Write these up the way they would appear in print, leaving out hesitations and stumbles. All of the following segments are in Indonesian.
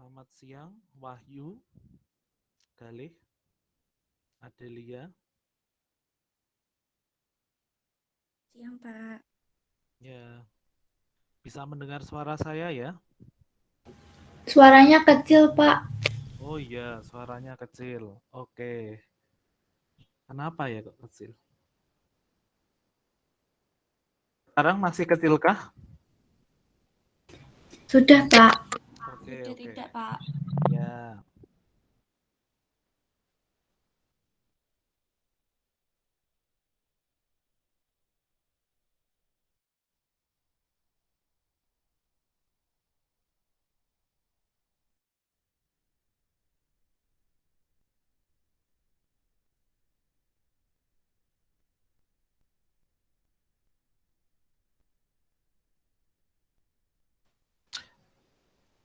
Selamat siang, Wahyu, Galih, Adelia. Siang, Pak. Ya, bisa mendengar suara saya ya? Suaranya kecil, Pak. Oh iya, suaranya kecil. Oke, kenapa ya kok kecil? Sekarang masih kecilkah? Sudah, Pak. Oke, Sudah oke. tidak, Pak. Ya,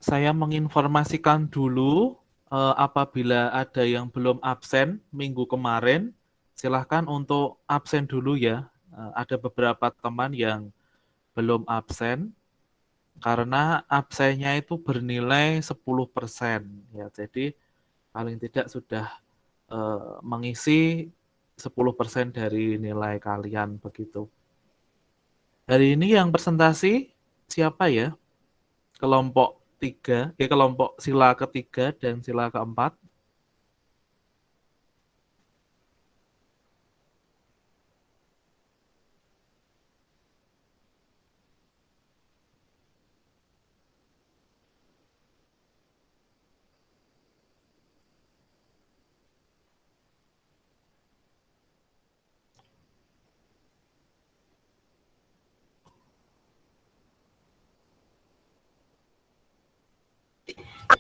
saya menginformasikan dulu apabila ada yang belum absen minggu kemarin, silahkan untuk absen dulu ya. Ada beberapa teman yang belum absen. Karena absennya itu bernilai 10% ya. Jadi paling tidak sudah mengisi 10% dari nilai kalian begitu. Hari ini yang presentasi siapa ya? Kelompok 3, kelompok sila ketiga dan sila keempat.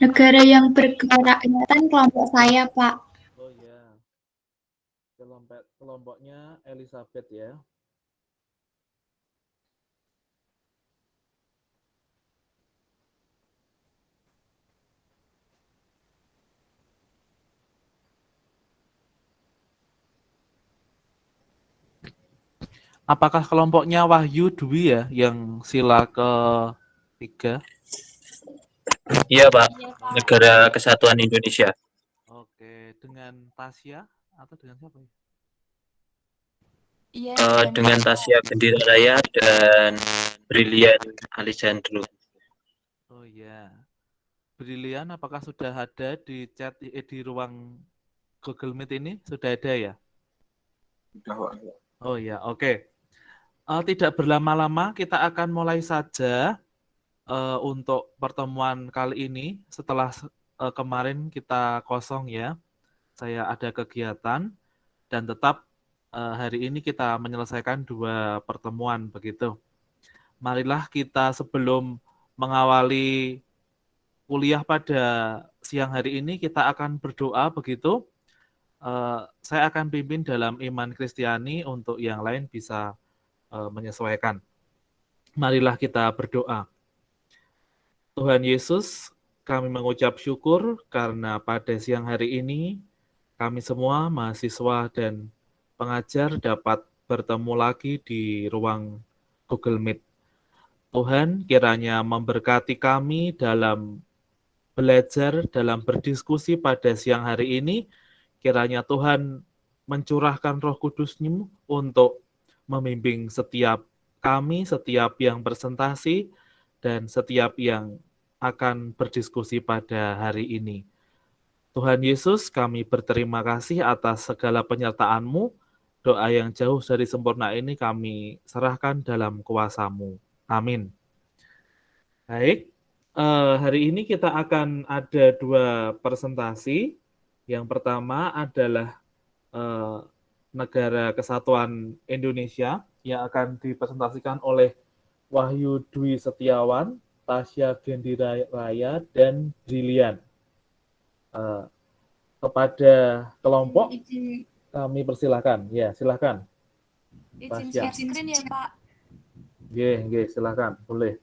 Negara yang berkerakyatan kelompok saya, Pak. Oh ya, kelompoknya Elizabeth ya. Apakah kelompoknya Wahyu Dwi ya yang sila ketiga? Iya, Pak. Iya, Pak. Negara Kesatuan Indonesia. Oke, dengan Tasya atau dengan siapa ya? Iya, Dengan Tasya Gendira Raya dan Brilian Alessandro. Oh iya. Brilian, apakah sudah ada di chat di ruang Google Meet ini? Sudah ada ya? Sudah, Pak. Oh iya, oke. Tidak berlama-lama, kita akan mulai saja untuk pertemuan kali ini. Setelah kemarin kita kosong ya, saya ada kegiatan dan tetap hari ini kita menyelesaikan 2 pertemuan begitu. Marilah kita sebelum mengawali kuliah pada siang hari ini kita akan berdoa begitu. Saya akan pimpin dalam iman Kristiani untuk yang lain bisa menyesuaikan. Marilah kita berdoa. Tuhan Yesus, kami mengucap syukur karena pada siang hari ini kami semua mahasiswa dan pengajar dapat bertemu lagi di ruang Google Meet. Tuhan kiranya memberkati kami dalam belajar, dalam berdiskusi pada siang hari ini. Kiranya Tuhan mencurahkan Roh Kudus-Mu untuk membimbing setiap kami, setiap yang presentasi, dan setiap yang akan berdiskusi pada hari ini. Tuhan Yesus, kami berterima kasih atas segala penyertaan-Mu. Doa yang jauh dari sempurna ini kami serahkan dalam kuasa-Mu. Amin. Baik, hari ini kita akan ada 2 presentasi. Yang pertama adalah Negara Kesatuan Indonesia yang akan dipresentasikan oleh Wahyu Dwi Setiawan, Tasya Gendira Raya, dan Brilian. Kepada kelompok kami persilahkan. Ya, silakan. izin Tasya. share screen ya, Pak. Nggih, silakan. Boleh.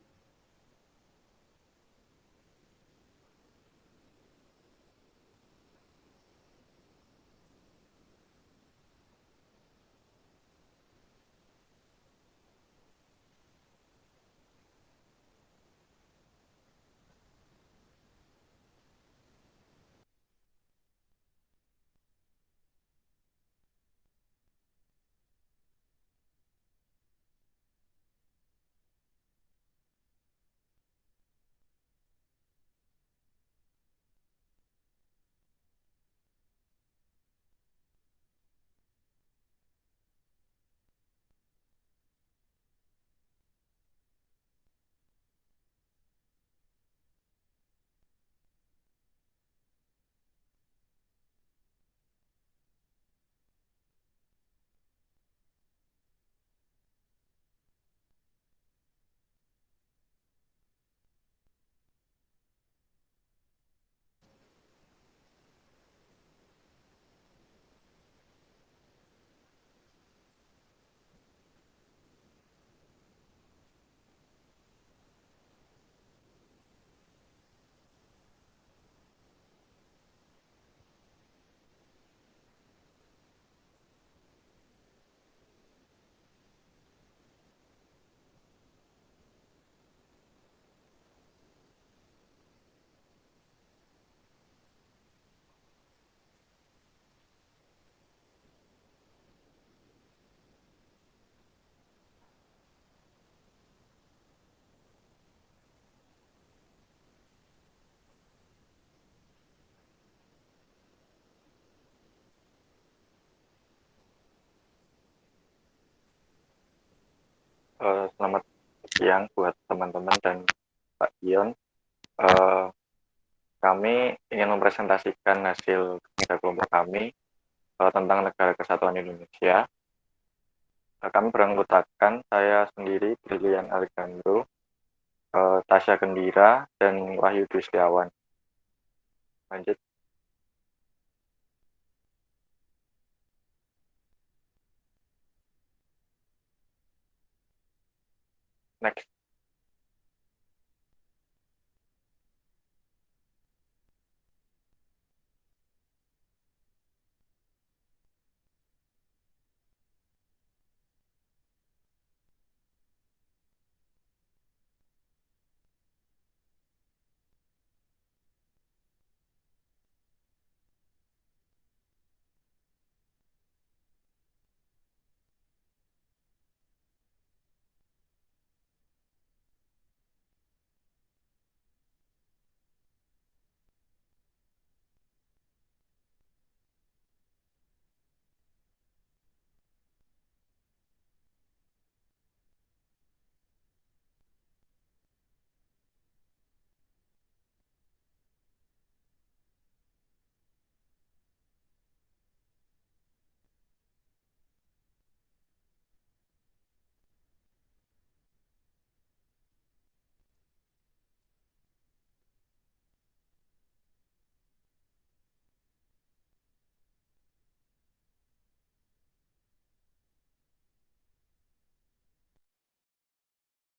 siang buat teman-teman dan Pak Dion. Kami ingin mempresentasikan hasil kerja kelompok kami tentang Negara Kesatuan Indonesia. Kami beranggotakan saya sendiri, Brilian Alexandro, Tasya Gendira, dan Wahyu Dustiawan. Lanjut. Next.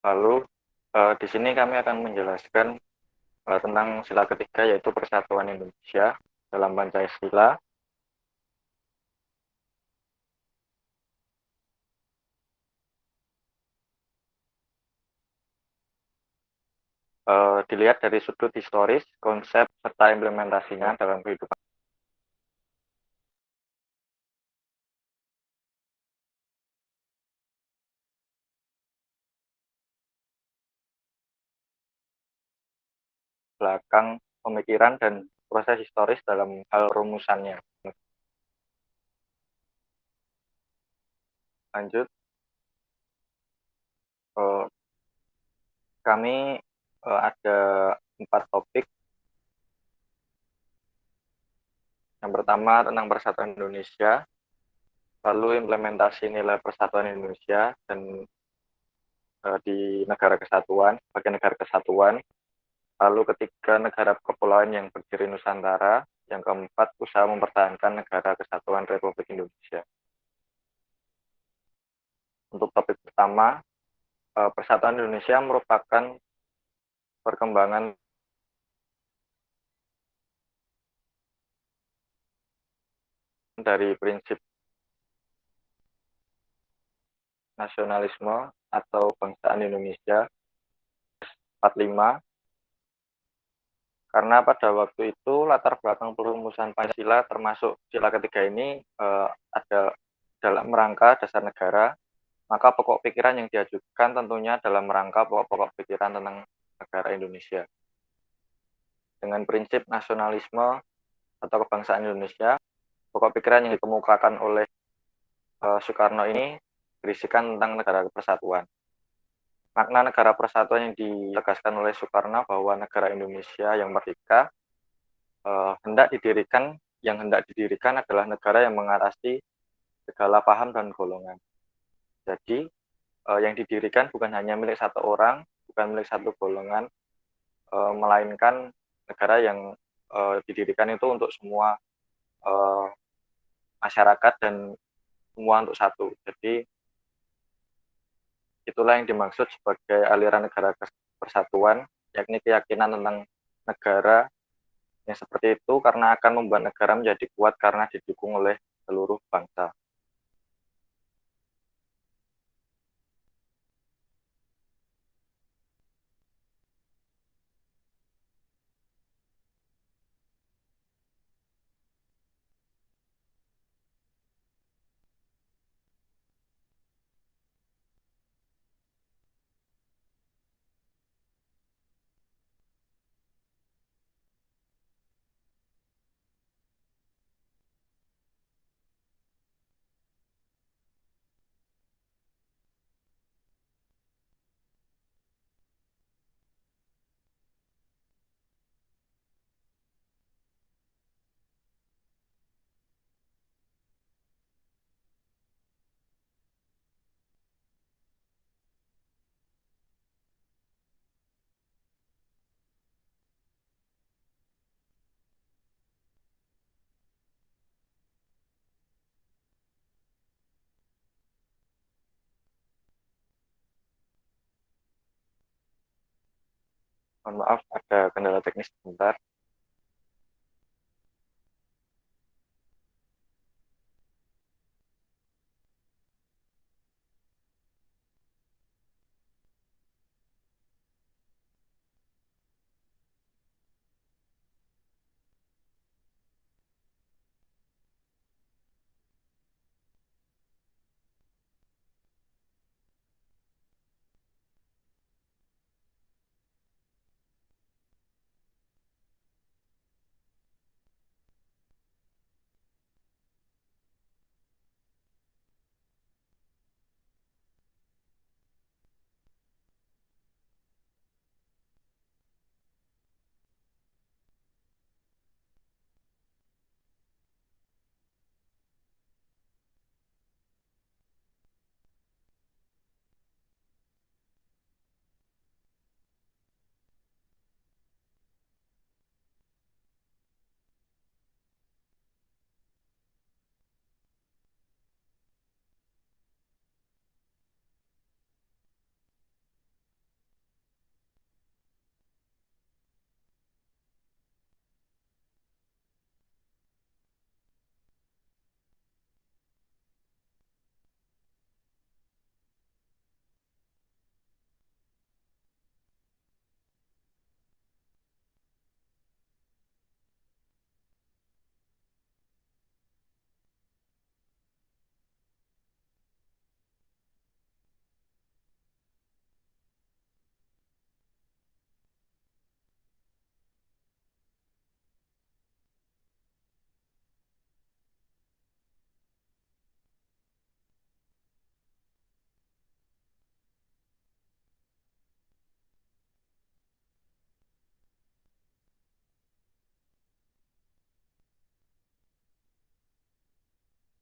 Lalu di sini kami akan menjelaskan tentang sila ketiga, yaitu Persatuan Indonesia dalam Pancasila. Dilihat dari sudut historis, konsep, serta implementasinya dalam kehidupan. Belakang pemikiran dan proses historis dalam hal rumusannya. Lanjut. Kami ada 4 topik. Yang pertama tentang Persatuan Indonesia, lalu implementasi nilai Persatuan Indonesia dan di negara kesatuan, sebagai negara kesatuan. Lalu ketiga, negara kepulauan yang berdiri Nusantara. Yang keempat, usaha mempertahankan negara kesatuan Republik Indonesia. Untuk topik pertama, Persatuan Indonesia merupakan perkembangan dari prinsip nasionalisme atau kebangsaan Indonesia 45, karena pada waktu itu latar belakang perumusan Pancasila termasuk sila ketiga ini ada dalam rangka dasar negara, maka pokok pikiran yang diajukan tentunya dalam rangka pokok-pokok pikiran tentang negara Indonesia. Dengan prinsip nasionalisme atau kebangsaan Indonesia, pokok pikiran yang dikemukakan oleh Soekarno ini berisikan tentang negara persatuan. Makna negara persatuan yang ditegaskan oleh Soekarno bahwa negara Indonesia yang merdeka hendak didirikan adalah negara yang mengatasi segala paham dan golongan. Jadi yang didirikan bukan hanya milik satu orang, bukan milik satu golongan, melainkan negara yang didirikan itu untuk semua masyarakat dan semua untuk satu. Jadi itulah yang dimaksud sebagai aliran negara persatuan, yakni keyakinan tentang negara yang seperti itu karena akan membuat negara menjadi kuat karena didukung oleh seluruh bangsa. Mohon maaf, ada kendala teknis sebentar.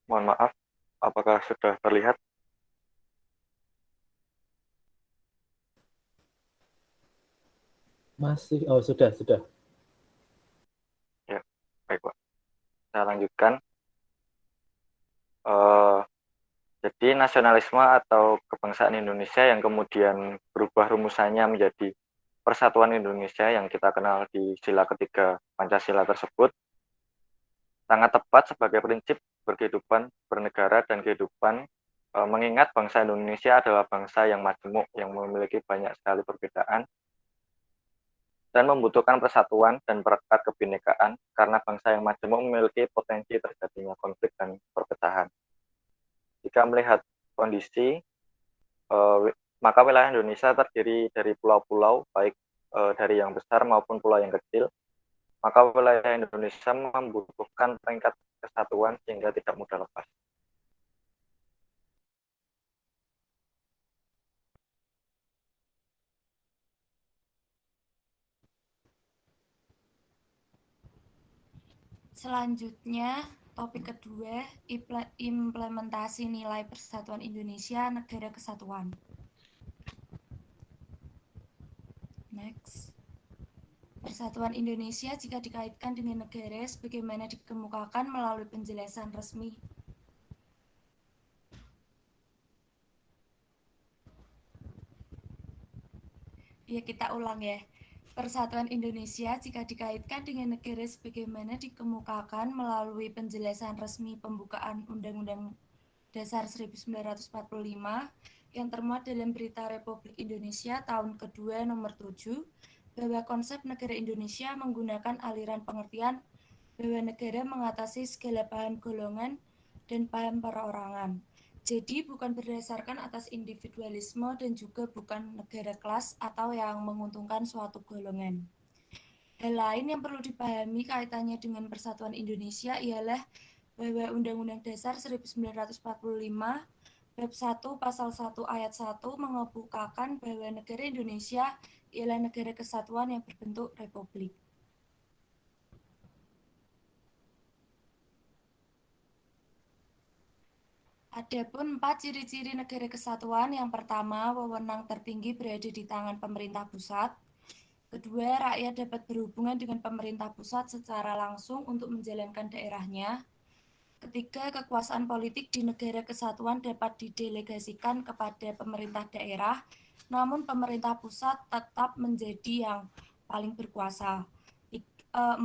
Mohon maaf, apakah sudah terlihat? Masih, oh sudah. Ya, baik Pak. Saya lanjutkan. Eh, jadi nasionalisme atau kebangsaan Indonesia yang kemudian berubah rumusannya menjadi Persatuan Indonesia yang kita kenal di sila ketiga Pancasila tersebut sangat tepat sebagai prinsip berkehidupan bernegara dan kehidupan, mengingat bangsa Indonesia adalah bangsa yang majemuk yang memiliki banyak sekali perbedaan dan membutuhkan persatuan dan perekat kebinekaan karena bangsa yang majemuk memiliki potensi terjadinya konflik dan perpecahan. Jika melihat kondisi, maka wilayah Indonesia terdiri dari pulau-pulau, baik dari yang besar maupun pulau yang kecil. Maka wilayah Indonesia membutuhkan peringkat kesatuan sehingga tidak mudah lepas. Selanjutnya, topik kedua, implementasi nilai Persatuan Indonesia Negara Kesatuan. Next. Persatuan Indonesia jika dikaitkan dengan negara sebagaimana dikemukakan melalui penjelasan resmi. Ya, kita ulang ya. Persatuan Indonesia jika dikaitkan dengan negara sebagaimana dikemukakan melalui penjelasan resmi pembukaan Undang-Undang Dasar 1945 yang termuat dalam Berita Republik Indonesia tahun kedua nomor 7 bahwa konsep negara Indonesia menggunakan aliran pengertian bahwa negara mengatasi segala paham golongan dan paham perorangan. Jadi bukan berdasarkan atas individualisme dan juga bukan negara kelas atau yang menguntungkan suatu golongan. Hal lain yang perlu dipahami kaitannya dengan Persatuan Indonesia ialah bahwa Undang-Undang Dasar 1945 Bab 1 Pasal 1 Ayat 1 mengemukakan bahwa negara Indonesia ialah negara kesatuan yang berbentuk republik. Adapun 4 ciri-ciri negara kesatuan. Yang pertama, wewenang tertinggi berada di tangan pemerintah pusat. Kedua, rakyat dapat berhubungan dengan pemerintah pusat secara langsung untuk menjalankan daerahnya. Ketiga, kekuasaan politik di negara kesatuan dapat didelegasikan kepada pemerintah daerah, namun pemerintah pusat tetap menjadi yang paling berkuasa. 4.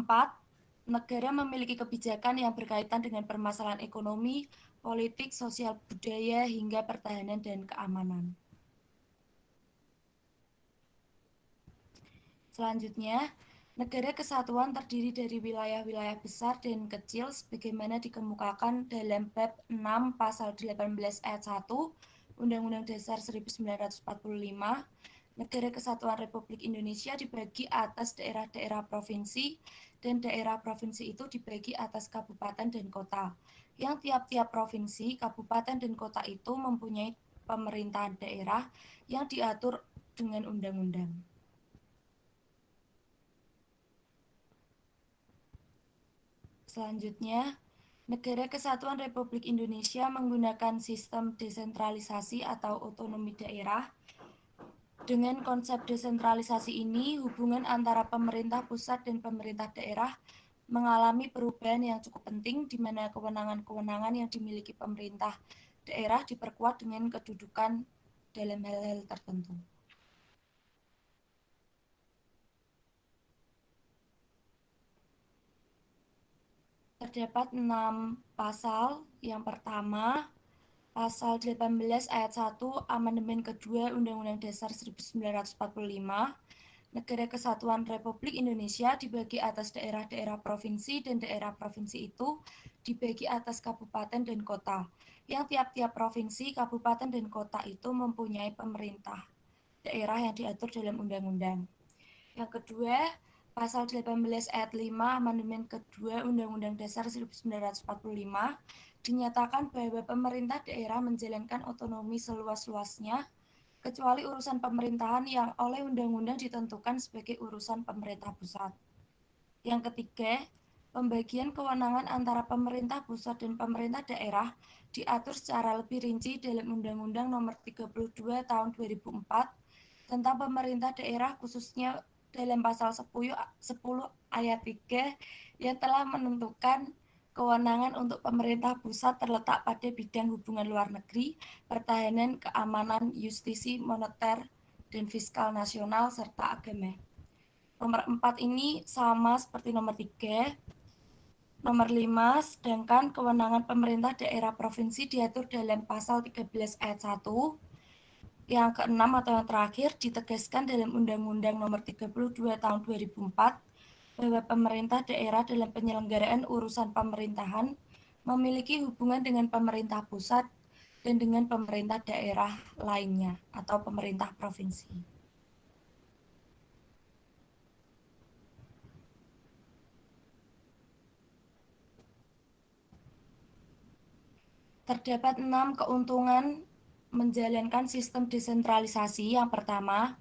Negara memiliki kebijakan yang berkaitan dengan permasalahan ekonomi, politik, sosial, budaya, hingga pertahanan dan keamanan. Selanjutnya, negara kesatuan terdiri dari wilayah-wilayah besar dan kecil sebagaimana dikemukakan dalam bab 6 pasal 18 ayat 1 Undang-Undang Dasar 1945. Negara Kesatuan Republik Indonesia dibagi atas daerah-daerah provinsi, dan daerah provinsi itu dibagi atas kabupaten dan kota. Yang tiap-tiap provinsi, kabupaten, dan kota itu mempunyai pemerintahan daerah yang diatur dengan undang-undang. Selanjutnya, Negara Kesatuan Republik Indonesia menggunakan sistem desentralisasi atau otonomi daerah. Dengan konsep desentralisasi ini, hubungan antara pemerintah pusat dan pemerintah daerah mengalami perubahan yang cukup penting, di mana kewenangan-kewenangan yang dimiliki pemerintah daerah diperkuat dengan kedudukan dalam hal-hal tertentu. Terdapat 6 pasal. Yang pertama, Pasal 18 ayat 1 Amandemen Kedua Undang-Undang Dasar 1945, Negara Kesatuan Republik Indonesia dibagi atas daerah-daerah provinsi, dan daerah provinsi itu dibagi atas kabupaten dan kota. Yang tiap-tiap provinsi, kabupaten, dan kota itu mempunyai pemerintah daerah yang diatur dalam undang-undang. Yang kedua, Pasal 18 ayat 5 Amandemen Kedua Undang-Undang Dasar 1945 dinyatakan bahwa pemerintah daerah menjalankan otonomi seluas-luasnya, kecuali urusan pemerintahan yang oleh undang-undang ditentukan sebagai urusan pemerintah pusat. Yang ketiga, pembagian kewenangan antara pemerintah pusat dan pemerintah daerah diatur secara lebih rinci dalam Undang-Undang Nomor 32 Tahun 2004 tentang pemerintah daerah, khususnya dalam pasal 10 ayat 3 yang telah menentukan kewenangan untuk pemerintah pusat terletak pada bidang hubungan luar negeri, pertahanan, keamanan, justisi, moneter, dan fiskal nasional, serta agama. Nomor 4 ini sama seperti nomor 3. Nomor 5, sedangkan kewenangan pemerintah daerah provinsi diatur dalam pasal 13 ayat 1. Yang keenam atau yang terakhir ditegaskan dalam Undang-Undang Nomor 32 Tahun 2004 bahwa pemerintah daerah dalam penyelenggaraan urusan pemerintahan memiliki hubungan dengan pemerintah pusat dan dengan pemerintah daerah lainnya atau pemerintah provinsi. Terdapat 6 keuntungan menjalankan sistem desentralisasi. Yang pertama,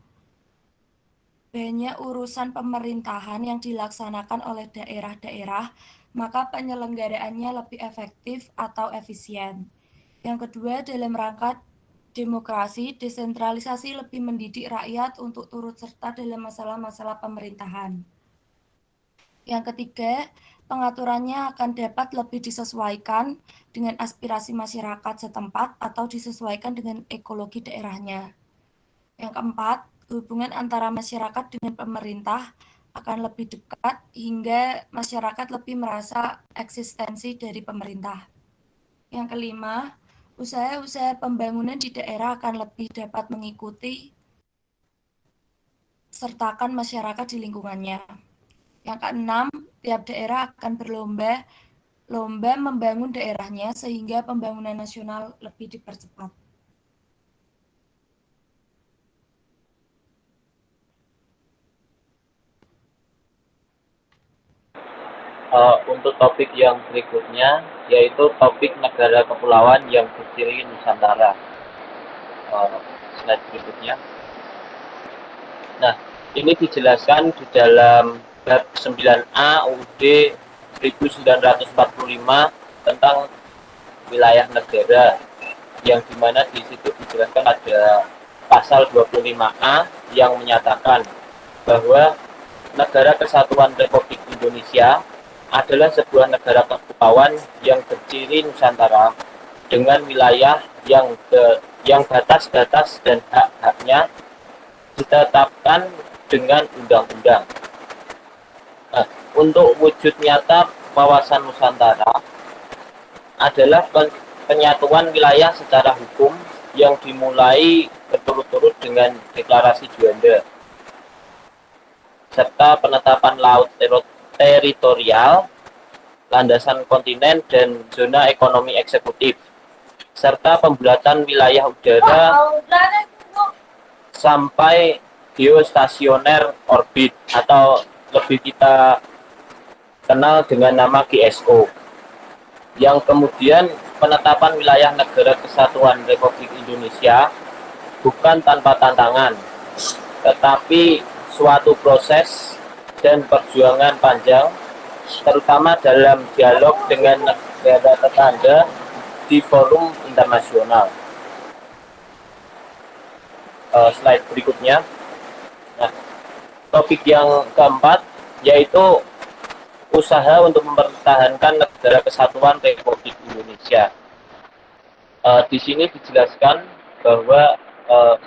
banyak urusan pemerintahan yang dilaksanakan oleh daerah-daerah, maka penyelenggaraannya lebih efektif atau efisien. Yang kedua, dalam rangka demokrasi, desentralisasi lebih mendidik rakyat untuk turut serta dalam masalah-masalah pemerintahan. Yang ketiga, pengaturannya akan dapat lebih disesuaikan dengan aspirasi masyarakat setempat atau disesuaikan dengan ekologi daerahnya. Yang keempat, hubungan antara masyarakat dengan pemerintah akan lebih dekat hingga masyarakat lebih merasa eksistensi dari pemerintah. Yang kelima, usaha-usaha pembangunan di daerah akan lebih dapat mengikuti sertakan masyarakat di lingkungannya. Yang keenam, tiap daerah akan berlomba membangun daerahnya sehingga pembangunan nasional lebih dipercepat. Untuk topik yang berikutnya, yaitu topik negara kepulauan yang berdiri Nusantara. Slide berikutnya. Nah, ini dijelaskan di dalam bab 9A UUD 1945 tentang wilayah negara, yang dimana di situ dijelaskan ada pasal 25A yang menyatakan bahwa Negara Kesatuan Republik Indonesia adalah sebuah negara kepulauan yang berdiri Nusantara dengan wilayah yang batas-batas dan hak-haknya ditetapkan dengan undang-undang. Nah, untuk wujud nyata wawasan Nusantara adalah penyatuan wilayah secara hukum yang dimulai berturut-turut dengan deklarasi Juanda, serta penetapan laut teritorial, landasan kontinen, dan zona ekonomi eksekutif, serta pembulatan wilayah udara sampai geostasioner orbit atau lebih kita kenal dengan nama GSO, yang kemudian penetapan wilayah Negara Kesatuan Republik Indonesia bukan tanpa tantangan, tetapi suatu proses dan perjuangan panjang, terutama dalam dialog dengan negara tetangga di forum internasional. Slide berikutnya. Nah, topik yang keempat yaitu usaha untuk mempertahankan Negara Kesatuan Republik Indonesia. Di sini dijelaskan bahwa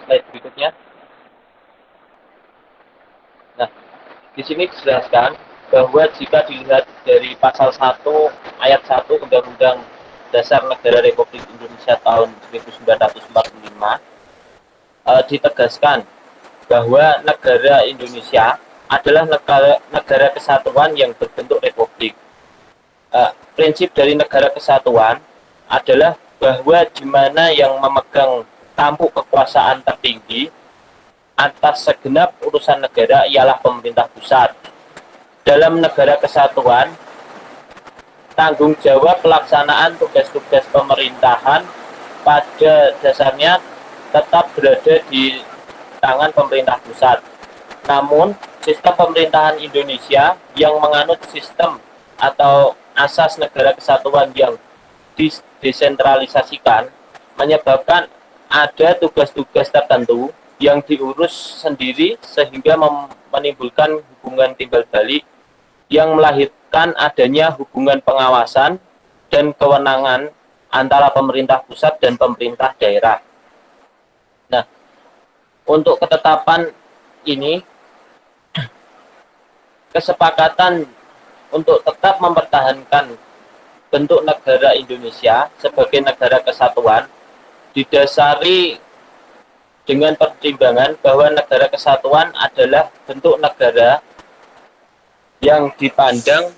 slide berikutnya. Nah, di sini dijelaskan bahwa jika dilihat dari pasal 1 ayat 1 Undang-Undang Dasar Negara Republik Indonesia tahun 1945 ditegaskan bahwa negara Indonesia adalah negara kesatuan yang berbentuk republik. Prinsip dari negara kesatuan adalah bahwa di mana yang memegang tampuk kekuasaan tertinggi atas segenap urusan negara ialah pemerintah pusat. Dalam negara kesatuan, tanggung jawab pelaksanaan tugas-tugas pemerintahan pada dasarnya tetap berada di tangan pemerintah pusat. Namun, sistem pemerintahan Indonesia yang menganut sistem atau asas negara kesatuan yang disentralisasikan menyebabkan ada tugas-tugas tertentu yang diurus sendiri sehingga menimbulkan hubungan timbal balik yang melahirkan adanya hubungan pengawasan dan kewenangan antara pemerintah pusat dan pemerintah daerah. Nah, untuk ketetapan ini, kesepakatan untuk tetap mempertahankan bentuk negara Indonesia sebagai negara kesatuan didasari dengan pertimbangan bahwa negara kesatuan adalah bentuk negara yang dipandang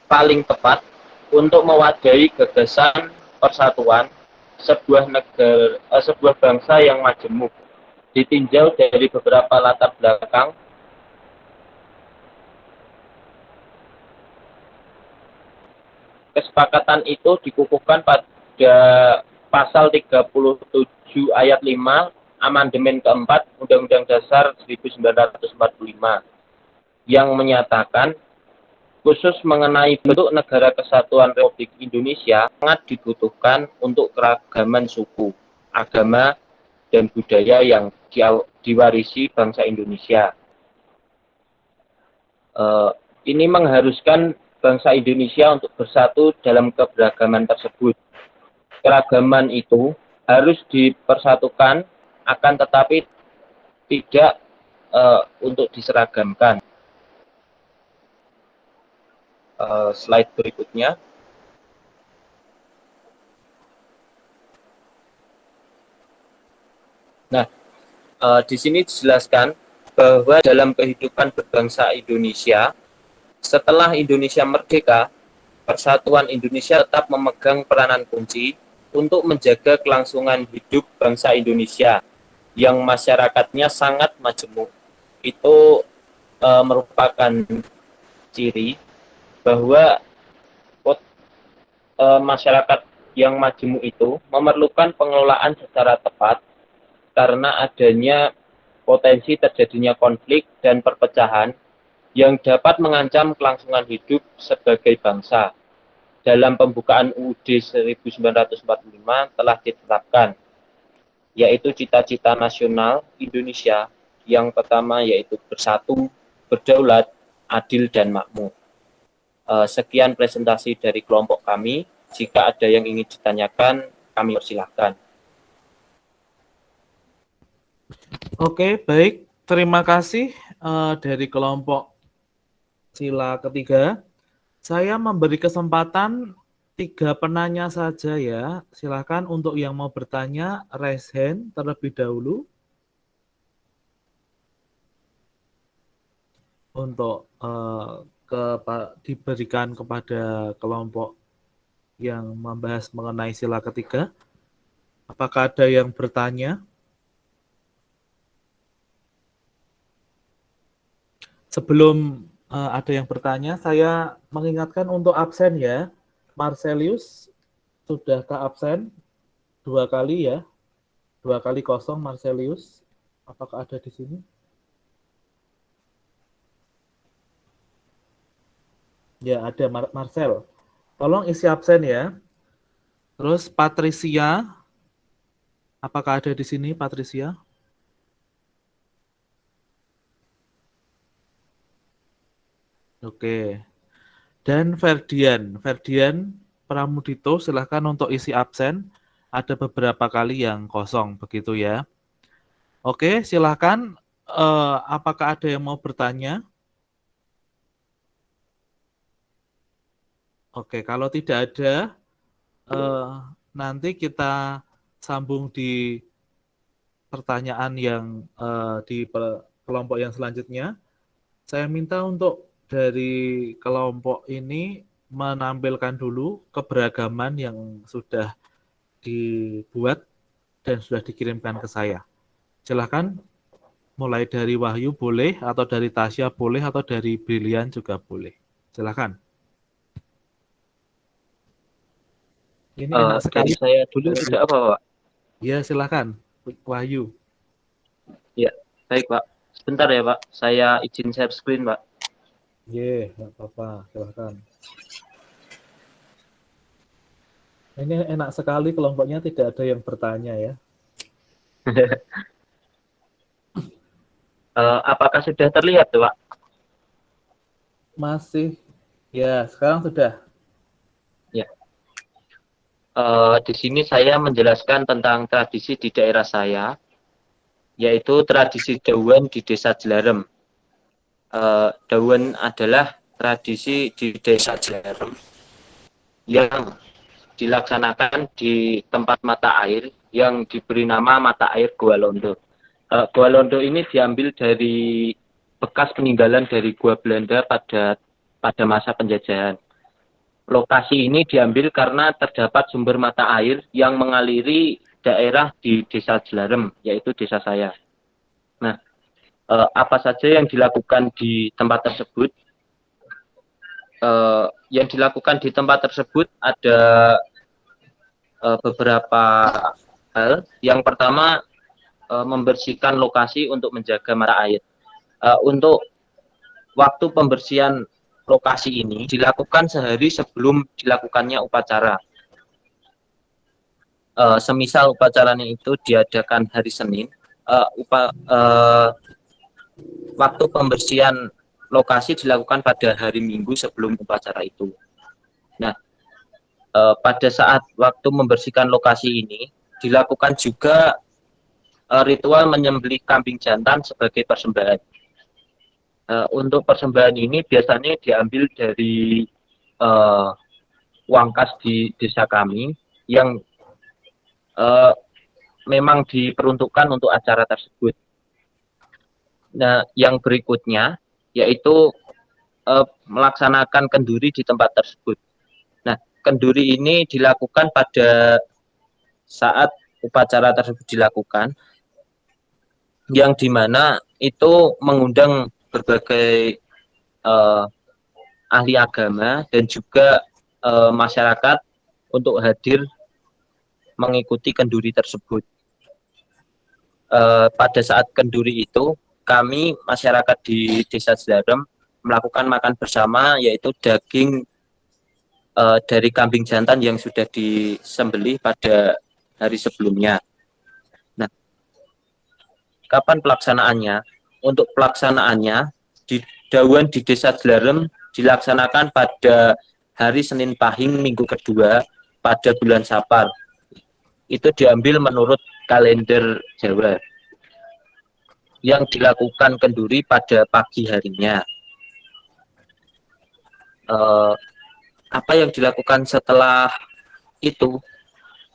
paling tepat untuk mewadahi gagasan persatuan sebuah bangsa yang majemuk, ditinjau dari beberapa latar belakang. Kesepakatan itu dikukuhkan pada pasal 37 ayat 5 amandemen keempat Undang-Undang Dasar 1945 yang menyatakan khusus mengenai bentuk negara kesatuan Republik Indonesia sangat dibutuhkan untuk keragaman suku, agama, dan budaya yang diwarisi bangsa Indonesia. Ini mengharuskan bangsa Indonesia untuk bersatu dalam keberagaman tersebut. Keragaman itu harus dipersatukan, akan tetapi tidak untuk diseragamkan. Slide berikutnya. Nah, di sini dijelaskan bahwa dalam kehidupan berbangsa Indonesia, setelah Indonesia merdeka, Persatuan Indonesia tetap memegang peranan kunci untuk menjaga kelangsungan hidup bangsa Indonesia yang masyarakatnya sangat majemuk. Itu merupakan ciri bahwa masyarakat yang majemuk itu memerlukan pengelolaan secara tepat karena adanya potensi terjadinya konflik dan perpecahan yang dapat mengancam kelangsungan hidup sebagai bangsa. Dalam pembukaan UUD 1945 telah ditetapkan, yaitu cita-cita nasional Indonesia yang pertama yaitu bersatu, berdaulat, adil, dan makmur. Sekian presentasi dari kelompok kami. Jika ada yang ingin ditanyakan, kami persilahkan. Oke, baik. Terima kasih dari kelompok sila ketiga. Saya memberi kesempatan 3 penanya saja ya. Silakan untuk yang mau bertanya, raise hand terlebih dahulu. Untuk diberikan kepada kelompok yang membahas mengenai sila ketiga. Apakah ada yang bertanya? Sebelum ada yang bertanya, saya mengingatkan untuk absen ya. Marcelius, sudahkah absen? 2 kali ya. 2 kali kosong Marcelius. Apakah ada di sini? Ya, ada Marcel. Tolong isi absen ya. Terus Patricia. Apakah ada di sini Patricia? Oke. Dan Ferdian Pramudito, silahkan untuk isi absen. Ada beberapa kali yang kosong, begitu ya. Oke, silahkan. Apakah ada yang mau bertanya? Oke, kalau tidak ada, nanti kita sambung di pertanyaan yang di kelompok yang selanjutnya. Saya minta untuk dari kelompok ini menampilkan dulu keberagaman yang sudah dibuat dan sudah dikirimkan ke saya. Silahkan, mulai dari Wahyu boleh, atau dari Tasya boleh, atau dari Brilian juga boleh. Silahkan. Ini enak sekali. Saya dulu tidak apa, Pak? Ya, silahkan, Wahyu. Ya, baik, Pak. Sebentar ya, Pak. Saya izin share screen, Pak. Nggak apa-apa, silahkan. Ini enak sekali kelompoknya tidak ada yang bertanya ya. Apakah sudah terlihat, Pak? Masih. Ya, sekarang sudah. Ya. Di sini saya menjelaskan tentang tradisi di daerah saya, yaitu tradisi Dawan di Desa Jelarem. Dawan adalah tradisi di Desa Jelarem yang dilaksanakan di tempat mata air yang diberi nama mata air Gua Londo. Gua Londo ini diambil dari bekas peninggalan dari Gua Belanda pada masa penjajahan. Lokasi ini diambil karena terdapat sumber mata air yang mengaliri daerah di Desa Jelarem, yaitu desa saya. Nah, apa saja yang dilakukan di tempat tersebut? Yang dilakukan di tempat tersebut ada beberapa hal. Yang pertama, membersihkan lokasi untuk menjaga mata air. Untuk waktu pembersihan lokasi ini dilakukan sehari sebelum dilakukannya upacara. Semisal upacaranya itu diadakan hari Senin, waktu pembersihan lokasi dilakukan pada hari Minggu sebelum upacara itu. Nah, pada saat waktu membersihkan lokasi ini dilakukan juga ritual menyembelih kambing jantan sebagai persembahan. Untuk persembahan ini biasanya diambil dari uang kas di desa kami yang memang diperuntukkan untuk acara tersebut. Nah, yang berikutnya yaitu melaksanakan kenduri di tempat tersebut. Nah, kenduri ini dilakukan pada saat upacara tersebut dilakukan, yang dimana itu mengundang berbagai ahli agama dan juga masyarakat untuk hadir mengikuti kenduri tersebut. Pada saat kenduri itu, kami masyarakat di Desa Jelarem melakukan makan bersama, yaitu daging dari kambing jantan yang sudah disembelih pada hari sebelumnya. Nah, kapan pelaksanaannya? Untuk pelaksanaannya di Dawan di Desa Jelarem dilaksanakan pada hari Senin Pahing minggu kedua pada bulan Sapar. Itu diambil menurut kalender Jawa. yang dilakukan kenduri pada pagi harinya. Apa yang dilakukan setelah itu?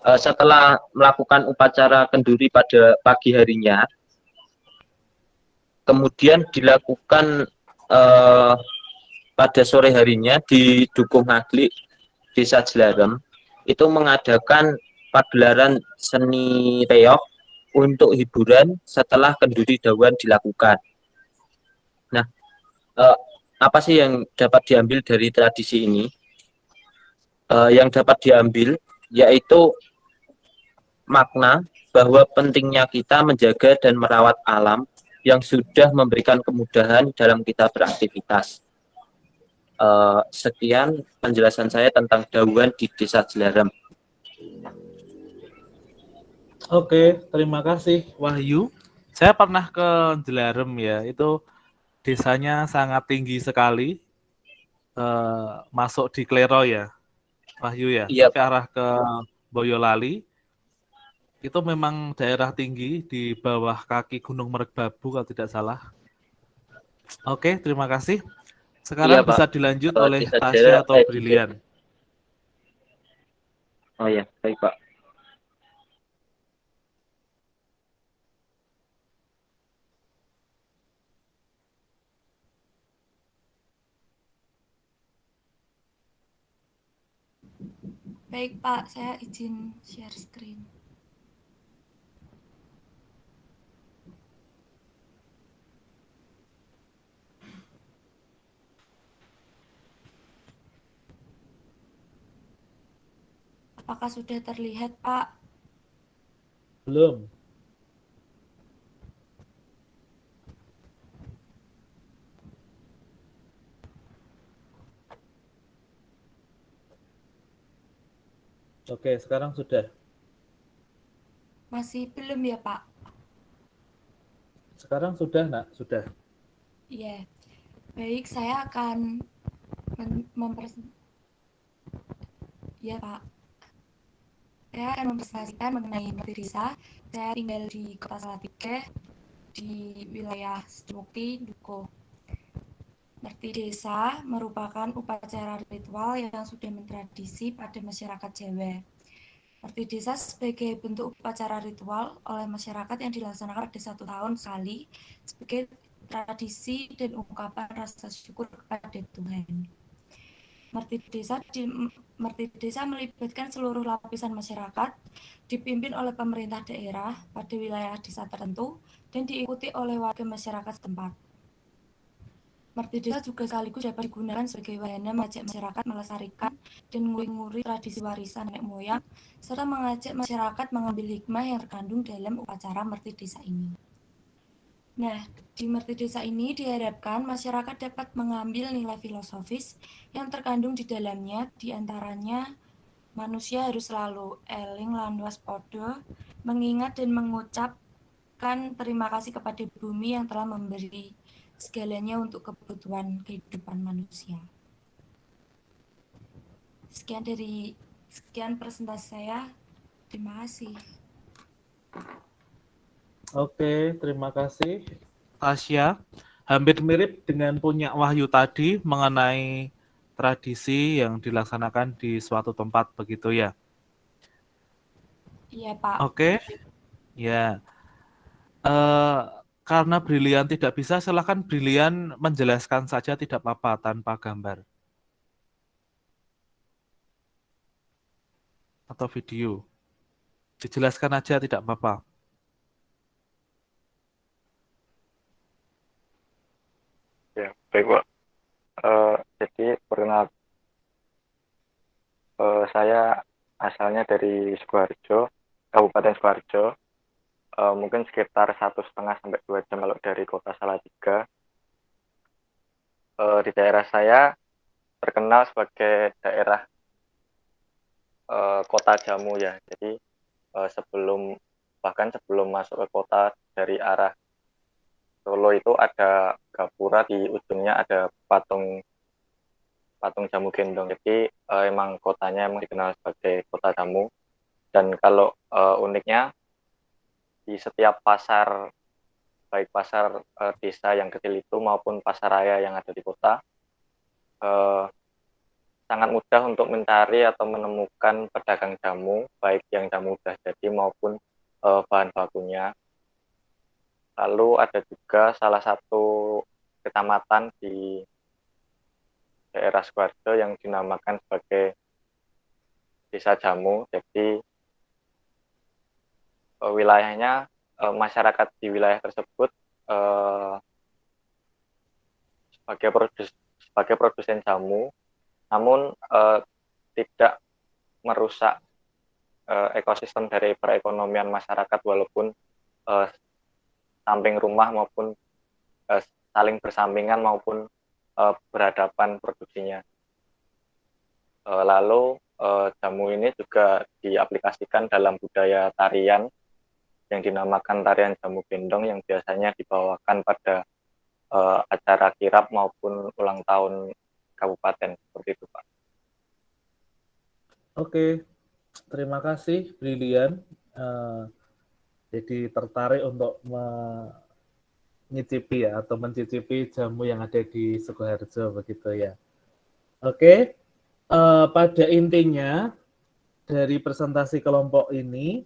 Setelah melakukan upacara kenduri pada pagi harinya, kemudian dilakukan pada sore harinya di Dukuh Ngaglik, Desa Jelarem, itu mengadakan pagelaran seni reog untuk hiburan setelah kenduri dawan dilakukan. Nah, apa sih yang dapat diambil dari tradisi ini? Yang dapat diambil yaitu makna bahwa pentingnya kita menjaga dan merawat alam yang sudah memberikan kemudahan dalam kita beraktivitas. Sekian penjelasan saya tentang Dawan di Desa Jelarem. Oke, terima kasih Wahyu. Saya pernah ke Jelarem ya, itu desanya sangat tinggi sekali, masuk di Klero ya, Wahyu ya, Iya. sampai arah ke Boyolali. Itu memang daerah tinggi di bawah kaki Gunung Merekbabu kalau tidak salah. Oke, terima kasih. Sekarang Iya, Pak. bisa dilanjut oleh Desa Tasya Jelarem, atau Brilian. Oh ya, baik Pak. Baik Pak, saya izin share screen. Apakah sudah terlihat Pak? Belum. Oke, sekarang sudah. Masih belum ya Pak? Sekarang sudah, Nak? Sudah. Iya. Baik, saya akan Ya Pak. Saya akan mempresentasikan mengenai Merti Desa. Saya tinggal di Kota Salatiga, di wilayah Sedemukti, Dukuh. Merti Desa merupakan upacara ritual yang sudah mentradisi pada masyarakat Jawa. Merti Desa sebagai bentuk upacara ritual oleh masyarakat yang dilaksanakan pada 1 tahun sekali sebagai tradisi dan ungkapan rasa syukur kepada Tuhan. Merti Desa melibatkan seluruh lapisan masyarakat, dipimpin oleh pemerintah daerah pada wilayah desa tertentu, dan diikuti oleh warga masyarakat setempat. Merti Desa juga sekaligus dapat digunakan sebagai wahana mengajak masyarakat melestarikan dan nguri-nguri tradisi warisan nenek moyang, serta mengajak masyarakat mengambil hikmah yang terkandung dalam upacara Merti Desa ini. Nah, di Merti Desa ini diharapkan masyarakat dapat mengambil nilai filosofis yang terkandung di dalamnya, diantaranya manusia harus selalu eling lan waspada, mengingat dan mengucapkan terima kasih kepada bumi yang telah memberi segalanya untuk kebutuhan kehidupan manusia. Sekian presentasi saya. Terima kasih. Oke, terima kasih Tasya. Hampir mirip dengan punya Wahyu tadi mengenai tradisi yang dilaksanakan di suatu tempat, begitu ya? Iya, Pak. Oke, ya. Karena Brilian tidak bisa, silakan Brilian menjelaskan saja, tidak apa-apa tanpa gambar atau video. Dijelaskan aja, tidak apa-apa. Ya, baik Pak. Jadi perkenalkan, saya asalnya dari Sukoharjo, Kabupaten Sukoharjo. Mungkin sekitar 1,5 sampai 2 jam kalau dari Kota Salatiga. Di daerah saya terkenal sebagai daerah kota jamu ya. Jadi sebelum masuk ke kota dari arah Solo itu ada gapura, di ujungnya ada patung jamu gendong. Jadi emang kotanya emang dikenal sebagai kota jamu. Dan kalau uniknya di setiap pasar baik pasar desa yang kecil itu maupun pasar raya yang ada di kota, sangat mudah untuk mencari atau menemukan pedagang jamu, baik yang jamu udah jadi maupun bahan bakunya. Lalu ada juga salah satu kecamatan di daerah Sukoharjo yang dinamakan sebagai desa jamu. Jadi wilayahnya, masyarakat di wilayah tersebut sebagai produsen jamu, namun tidak merusak ekosistem dari perekonomian masyarakat, walaupun samping rumah maupun saling bersampingan maupun berhadapan produksinya. Lalu jamu ini juga diaplikasikan dalam budaya tarian yang dinamakan tarian jamu gendong, yang biasanya dibawakan pada acara kirap maupun ulang tahun kabupaten, seperti itu, Pak. Oke, terima kasih, Brilian. Jadi tertarik untuk mencicipi ya, atau mencicipi jamu yang ada di Sukoharjo, begitu ya. Oke, pada intinya dari presentasi kelompok ini,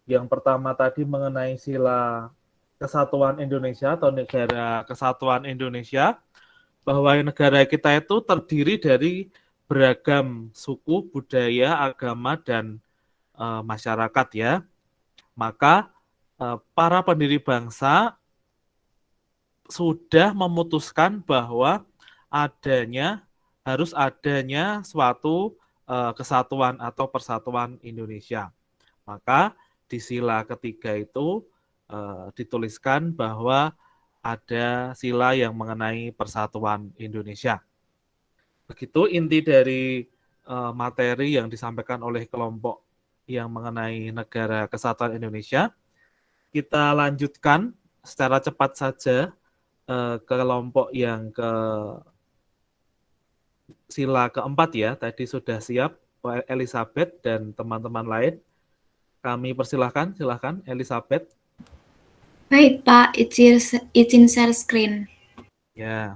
yang pertama tadi mengenai sila kesatuan Indonesia atau negara kesatuan Indonesia, bahwa negara kita itu terdiri dari beragam suku, budaya, agama, dan masyarakat ya. Maka para pendiri bangsa sudah memutuskan bahwa harus adanya suatu kesatuan atau persatuan Indonesia. Maka di sila ketiga itu dituliskan bahwa ada sila yang mengenai persatuan Indonesia. Begitu inti dari materi yang disampaikan oleh kelompok yang mengenai negara kesatuan Indonesia. Kita lanjutkan secara cepat saja ke kelompok yang ke sila keempat ya. Tadi sudah siap Elizabeth dan teman-teman lain. Kami persilahkan, silakan Elizabeth. Baik, Pak. Izin share screen. Ya.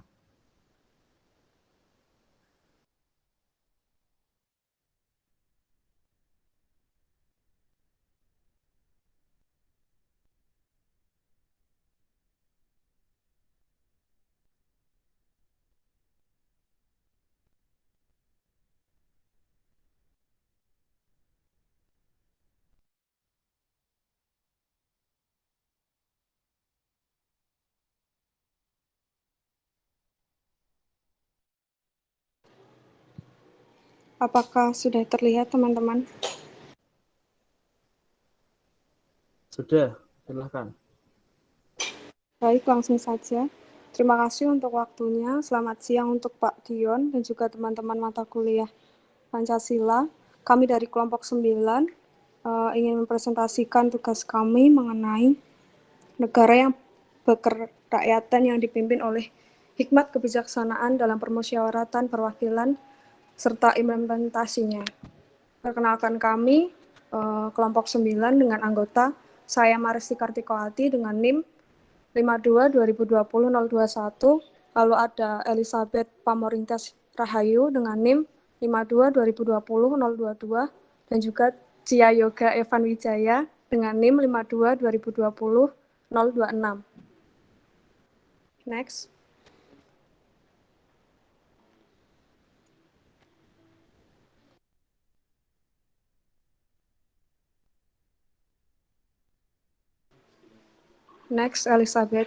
Apakah sudah terlihat, teman-teman? Sudah, silakan. Baik, langsung saja. Terima kasih untuk waktunya. Selamat siang untuk Pak Dion dan juga teman-teman mata kuliah Pancasila. Kami dari kelompok 9 ingin mempresentasikan tugas kami mengenai negara yang berkerakyatan yang dipimpin oleh hikmat kebijaksanaan dalam permusyawaratan perwakilan serta implementasinya. Perkenalkan kami, kelompok 9 dengan anggota saya Maristi Kartikowati dengan NIM 52-2020-021, lalu ada Elizabeth Pamorintas Rahayu dengan NIM 52-2020-022, dan juga Cia Yoga Evan Wijaya dengan NIM 52-2020-026. Next. Next, Elizabeth.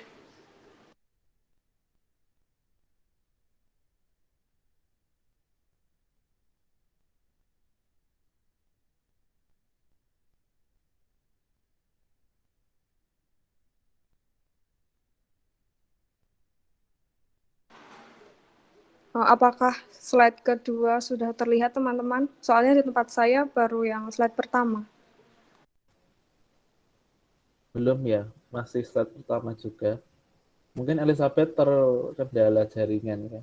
Apakah slide kedua sudah terlihat, teman-teman? Soalnya di tempat saya baru yang slide pertama. Belum ya, masih slide pertama juga. Mungkin Elizabeth terkendala jaringan ya.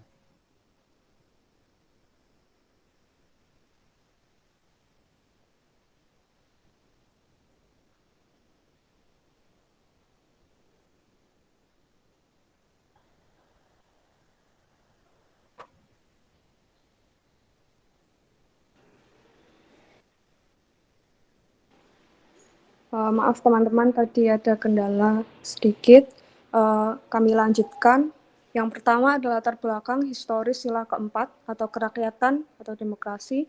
Maaf teman-teman, tadi ada kendala sedikit. Kami lanjutkan. Yang pertama adalah latar belakang historis sila keempat atau kerakyatan atau demokrasi.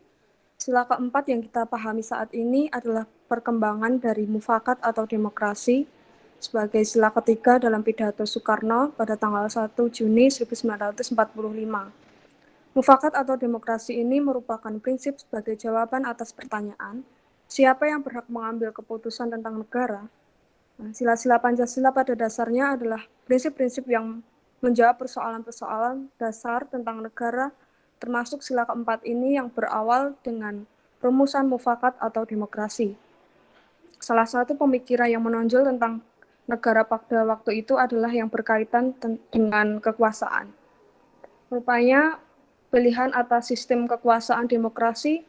Sila keempat yang kita pahami saat ini adalah perkembangan dari mufakat atau demokrasi sebagai sila ketiga dalam pidato Soekarno pada tanggal 1 Juni 1945. Mufakat atau demokrasi ini merupakan prinsip sebagai jawaban atas pertanyaan, siapa yang berhak mengambil keputusan tentang negara? Sila-sila Pancasila pada dasarnya adalah prinsip-prinsip yang menjawab persoalan-persoalan dasar tentang negara, termasuk sila keempat ini yang berawal dengan rumusan mufakat atau demokrasi. Salah satu pemikiran yang menonjol tentang negara pada waktu itu adalah yang berkaitan dengan kekuasaan. Rupanya, pilihan atas sistem kekuasaan demokrasi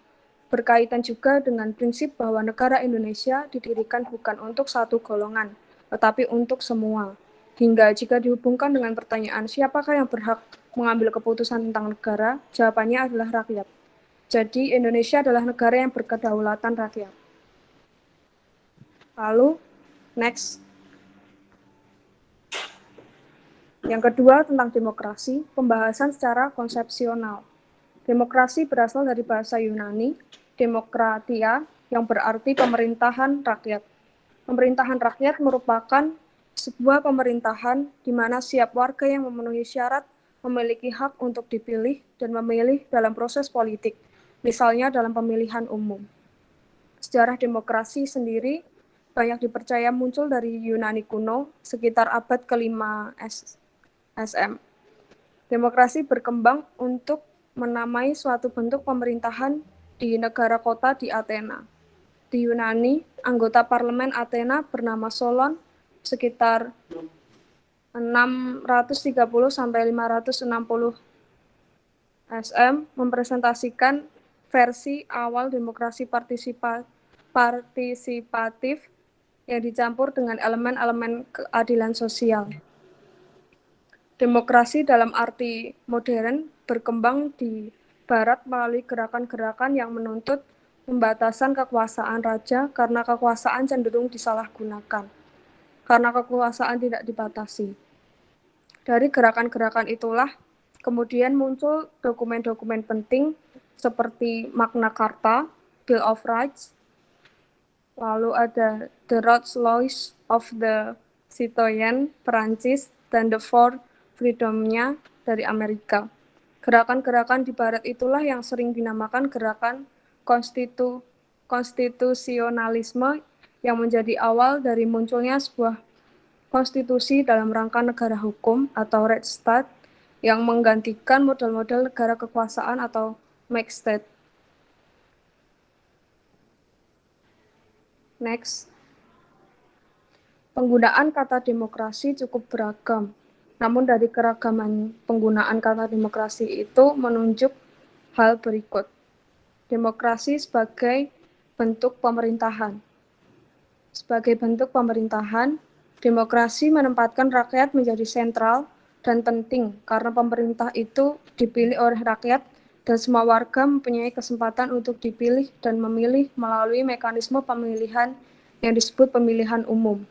berkaitan juga dengan prinsip bahwa negara Indonesia didirikan bukan untuk satu golongan, tetapi untuk semua. Hingga jika dihubungkan dengan pertanyaan siapakah yang berhak mengambil keputusan tentang negara, jawabannya adalah rakyat. Jadi Indonesia adalah negara yang berkedaulatan rakyat. Lalu, next. Yang kedua tentang demokrasi, pembahasan secara konsepsional. Demokrasi berasal dari bahasa Yunani, demokratia, yang berarti pemerintahan rakyat. Pemerintahan rakyat merupakan sebuah pemerintahan di mana setiap warga yang memenuhi syarat memiliki hak untuk dipilih dan memilih dalam proses politik, misalnya dalam pemilihan umum. Sejarah demokrasi sendiri banyak dipercaya muncul dari Yunani kuno sekitar abad ke-5 SM. Demokrasi berkembang untuk menamai suatu bentuk pemerintahan di negara kota di Athena. Di Yunani, anggota parlemen Athena bernama Solon sekitar 630 sampai 560 SM mempresentasikan versi awal demokrasi partisipatif yang dicampur dengan elemen-elemen keadilan sosial. Demokrasi dalam arti modern berkembang di Barat melalui gerakan-gerakan yang menuntut pembatasan kekuasaan raja karena kekuasaan cenderung disalahgunakan, karena kekuasaan tidak dibatasi. Dari gerakan-gerakan itulah kemudian muncul dokumen-dokumen penting seperti Magna Carta, Bill of Rights, lalu ada The Roads Laws of the Citoyen Perancis, dan The Four Freedom-nya dari Amerika. Gerakan-gerakan di Barat itulah yang sering dinamakan gerakan konstitusionalisme yang menjadi awal dari munculnya sebuah konstitusi dalam rangka negara hukum atau Rechtsstaat yang menggantikan model-model negara kekuasaan atau mixed state. Next. Penggunaan kata demokrasi cukup beragam. Namun dari keragaman penggunaan kata demokrasi itu menunjuk hal berikut. Demokrasi sebagai bentuk pemerintahan. Sebagai bentuk pemerintahan, demokrasi menempatkan rakyat menjadi sentral dan penting karena pemerintah itu dipilih oleh rakyat dan semua warga mempunyai kesempatan untuk dipilih dan memilih melalui mekanisme pemilihan yang disebut pemilihan umum.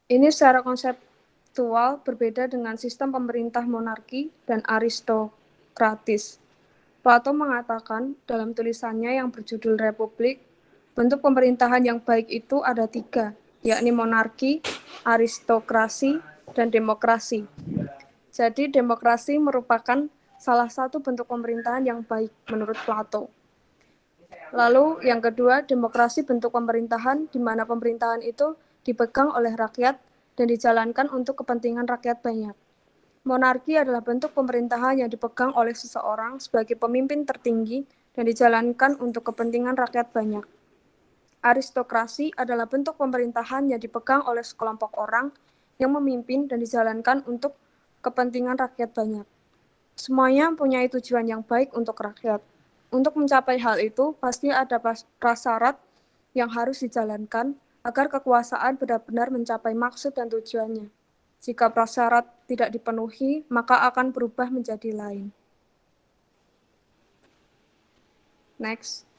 Ini secara konseptual berbeda dengan sistem pemerintah monarki dan aristokratis. Plato mengatakan dalam tulisannya yang berjudul Republik, bentuk pemerintahan yang baik itu ada 3, yakni monarki, aristokrasi, dan demokrasi. Jadi demokrasi merupakan salah satu bentuk pemerintahan yang baik menurut Plato. Lalu yang kedua, demokrasi bentuk pemerintahan di mana pemerintahan itu dipegang oleh rakyat dan dijalankan untuk kepentingan rakyat banyak. Monarki adalah bentuk pemerintahan yang dipegang oleh seseorang sebagai pemimpin tertinggi dan dijalankan untuk kepentingan rakyat banyak. Aristokrasi adalah bentuk pemerintahan yang dipegang oleh sekelompok orang yang memimpin dan dijalankan untuk kepentingan rakyat banyak. Semuanya mempunyai tujuan yang baik untuk rakyat. Untuk mencapai hal itu, pasti ada prasyarat yang harus dijalankan agar kekuasaan benar-benar mencapai maksud dan tujuannya. Jika prasyarat tidak dipenuhi, maka akan berubah menjadi lain. Next.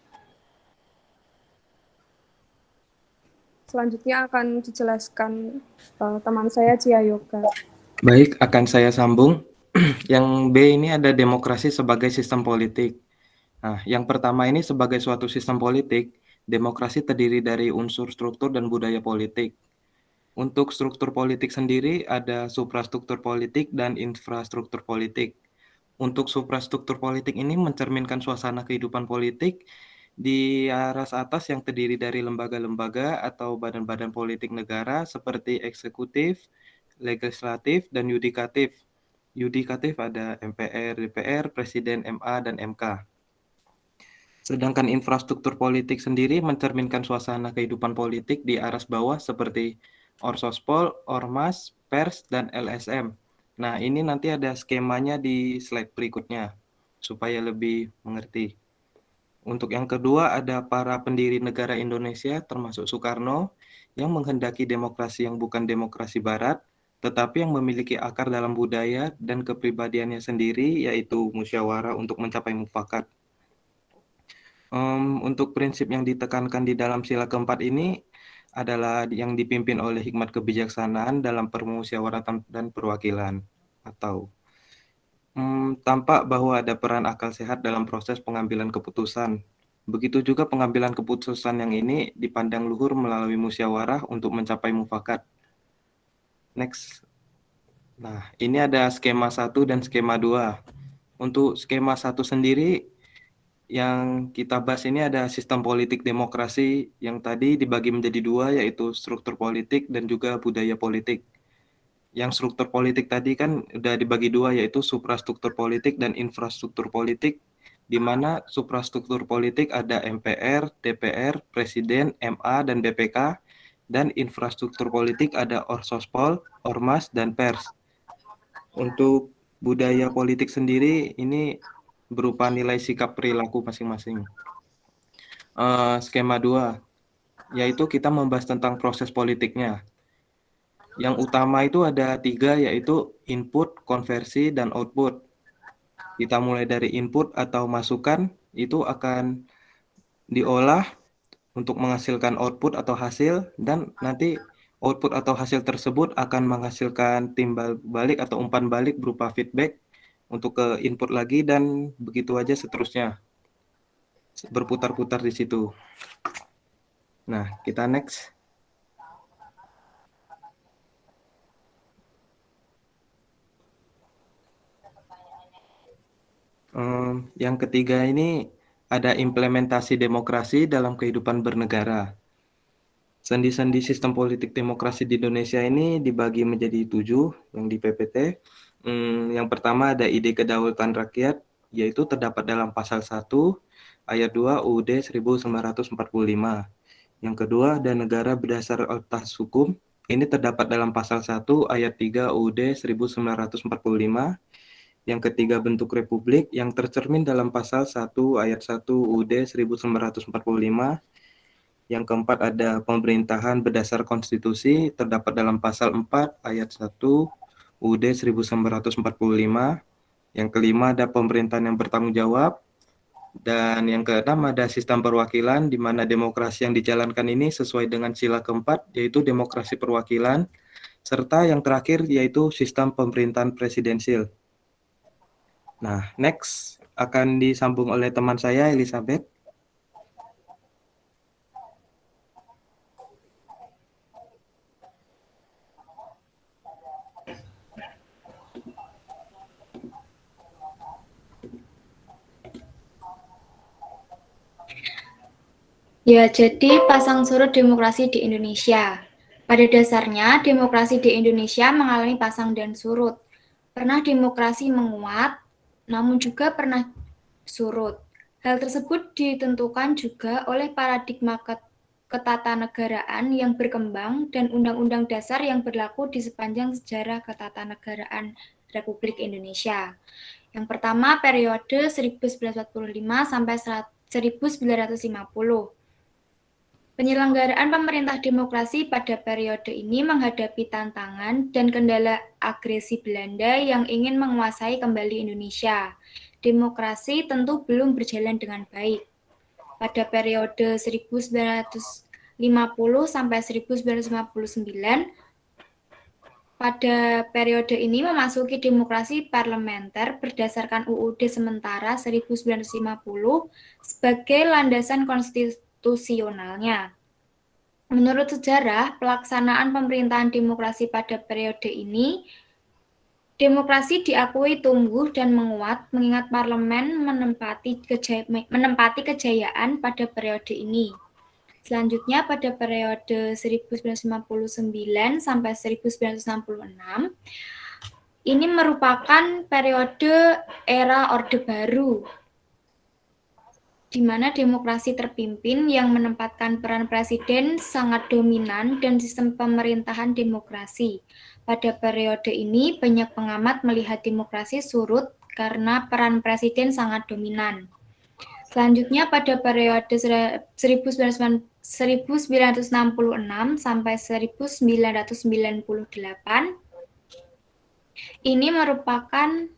Selanjutnya akan dijelaskan teman saya Cia Yoga. Baik, akan saya sambung. Yang B ini ada demokrasi sebagai sistem politik. Nah, yang pertama ini sebagai suatu sistem politik, demokrasi terdiri dari unsur struktur dan budaya politik. Untuk struktur politik sendiri ada suprastruktur politik dan infrastruktur politik. Untuk suprastruktur politik ini mencerminkan suasana kehidupan politik di aras atas yang terdiri dari lembaga-lembaga atau badan-badan politik negara seperti eksekutif, legislatif, dan yudikatif. Yudikatif ada MPR, DPR, Presiden, MA, dan MK. Sedangkan infrastruktur politik sendiri mencerminkan suasana kehidupan politik di aras bawah seperti Orsospol, Ormas, Pers, dan LSM. Nah, ini nanti ada skemanya di slide berikutnya supaya lebih mengerti. Untuk yang kedua ada para pendiri negara Indonesia termasuk Soekarno yang menghendaki demokrasi yang bukan demokrasi barat, tetapi yang memiliki akar dalam budaya dan kepribadiannya sendiri, yaitu musyawarah untuk mencapai mufakat. Untuk prinsip yang ditekankan di dalam sila keempat ini adalah yang dipimpin oleh hikmat kebijaksanaan dalam permusyawaratan dan perwakilan, atau tampak bahwa ada peran akal sehat dalam proses pengambilan keputusan. Begitu juga pengambilan keputusan yang ini dipandang luhur melalui musyawarah untuk mencapai mufakat. Next. Nah, ini ada skema 1 dan skema 2. Untuk skema 1 sendiri, yang kita bahas ini ada sistem politik demokrasi yang tadi dibagi menjadi 2, yaitu struktur politik dan juga budaya politik. Yang struktur politik tadi kan udah dibagi 2, yaitu suprastruktur politik dan infrastruktur politik, di mana suprastruktur politik ada MPR, DPR, Presiden, MA, dan BPK, dan infrastruktur politik ada Orsospol, Ormas, dan Pers. Untuk budaya politik sendiri ini berupa nilai sikap perilaku masing-masing. Skema 2, yaitu kita membahas tentang proses politiknya. Yang utama itu ada 3, yaitu input, konversi, dan output. Kita mulai dari input atau masukan, itu akan diolah untuk menghasilkan output atau hasil, dan nanti output atau hasil tersebut akan menghasilkan timbal balik atau umpan balik berupa feedback untuk ke input lagi, dan begitu aja seterusnya. Berputar-putar di situ. Nah, kita next. Yang ketiga ini ada implementasi demokrasi dalam kehidupan bernegara. Sendi-sendi sistem politik demokrasi di Indonesia ini dibagi menjadi 7 yang di PPT. Yang pertama ada ide kedaulatan rakyat, yaitu terdapat dalam pasal 1 ayat 2 UUD 1945. Yang kedua ada negara berdasar atas hukum, ini terdapat dalam pasal 1 ayat 3 UUD 1945. Yang ketiga bentuk republik yang tercermin dalam pasal 1 ayat 1 UUD 1945. Yang keempat ada pemerintahan berdasar konstitusi terdapat dalam pasal 4 ayat 1 UUD 1945. Yang kelima ada pemerintahan yang bertanggung jawab. Dan yang keenam ada sistem perwakilan di mana demokrasi yang dijalankan ini sesuai dengan sila keempat, yaitu demokrasi perwakilan. Serta yang terakhir yaitu sistem pemerintahan presidensil. Nah, next akan disambung oleh teman saya, Elizabeth. Ya, jadi pasang surut demokrasi di Indonesia. Pada dasarnya, demokrasi di Indonesia mengalami pasang dan surut. Pernah demokrasi menguat, namun juga pernah surut. Hal tersebut ditentukan juga oleh paradigma ketatanegaraan yang berkembang dan undang-undang dasar yang berlaku di sepanjang sejarah ketatanegaraan Republik Indonesia. Yang pertama, periode 1945 sampai 1950. Penyelenggaraan pemerintah demokrasi pada periode ini menghadapi tantangan dan kendala agresi Belanda yang ingin menguasai kembali Indonesia. Demokrasi tentu belum berjalan dengan baik. Pada periode 1950 sampai 1959. Pada periode ini memasuki demokrasi parlementer berdasarkan UUD sementara 1950 sebagai landasan konstitusionalnya. Menurut sejarah, pelaksanaan pemerintahan demokrasi pada periode ini, demokrasi diakui tumbuh dan menguat mengingat parlemen menempati kejayaan pada periode ini. Selanjutnya pada periode 1959 sampai 1966, ini merupakan periode era Orde Baru, di mana demokrasi terpimpin yang menempatkan peran presiden sangat dominan dan sistem pemerintahan demokrasi. Pada periode ini, banyak pengamat melihat demokrasi surut karena peran presiden sangat dominan. Selanjutnya pada periode 1966 sampai 1998, ini merupakan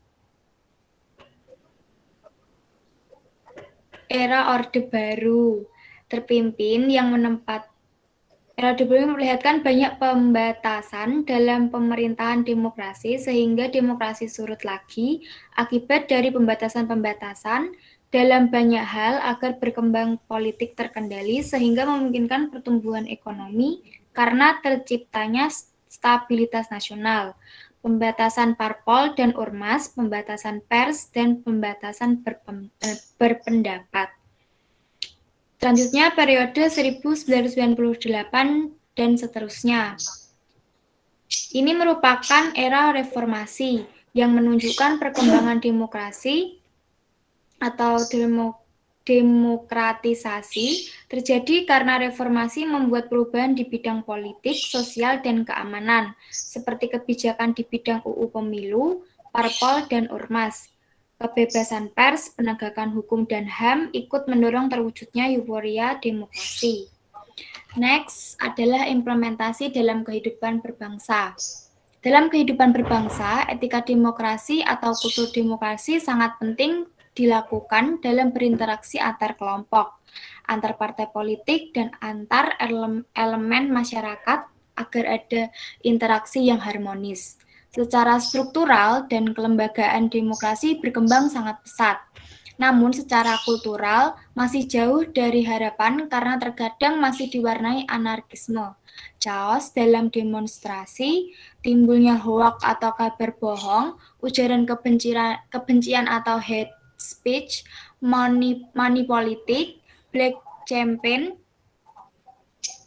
era Orde Baru terpimpin yang era Orde Baru memperlihatkan banyak pembatasan dalam pemerintahan demokrasi sehingga demokrasi surut lagi akibat dari pembatasan-pembatasan dalam banyak hal agar berkembang politik terkendali sehingga memungkinkan pertumbuhan ekonomi karena terciptanya stabilitas nasional, pembatasan parpol dan ormas, pembatasan pers, dan pembatasan berpendapat. Selanjutnya periode 1998 dan seterusnya. Ini merupakan era reformasi yang menunjukkan perkembangan demokrasi atau demokratisasi terjadi karena reformasi membuat perubahan di bidang politik, sosial, dan keamanan, seperti kebijakan di bidang UU Pemilu, parpol, dan ormas. Kebebasan pers, penegakan hukum, dan HAM ikut mendorong terwujudnya euforia demokrasi. Next adalah implementasi dalam kehidupan berbangsa. Dalam kehidupan berbangsa, etika demokrasi atau kultur demokrasi sangat penting dilakukan dalam berinteraksi antar kelompok, antar partai politik, dan antar elemen masyarakat agar ada interaksi yang harmonis. Secara struktural dan kelembagaan demokrasi berkembang sangat pesat. Namun secara kultural masih jauh dari harapan karena terkadang masih diwarnai anarkisme, chaos dalam demonstrasi, timbulnya hoak atau kabar bohong, ujaran kebencian atau hate speech, money politik, black campaign,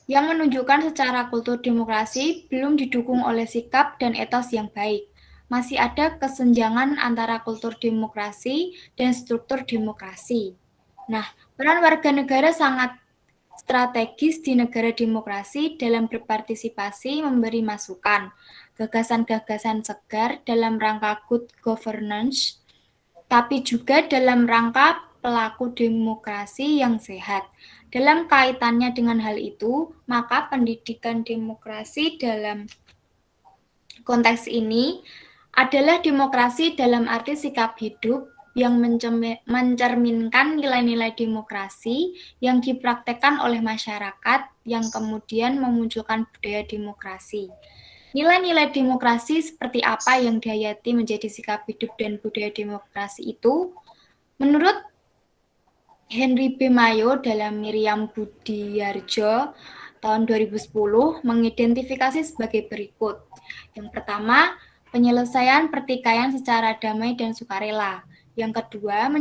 yang menunjukkan secara kultur demokrasi belum didukung oleh sikap dan etos yang baik. Masih ada kesenjangan antara kultur demokrasi dan struktur demokrasi. Nah, peran warga negara sangat strategis di negara demokrasi dalam berpartisipasi memberi masukan, gagasan-gagasan segar dalam rangka good governance, tapi juga dalam rangka pelaku demokrasi yang sehat. Dalam kaitannya dengan hal itu, maka pendidikan demokrasi dalam konteks ini adalah demokrasi dalam arti sikap hidup yang mencerminkan nilai-nilai demokrasi yang dipraktekkan oleh masyarakat yang kemudian memunculkan budaya demokrasi. Nilai-nilai demokrasi seperti apa yang dihayati menjadi sikap hidup dan budaya demokrasi itu? Menurut Henry B. Mayo dalam Miriam Budiarjo tahun 2010 mengidentifikasi sebagai berikut. Yang pertama, penyelesaian pertikaian secara damai dan sukarela. Yang kedua,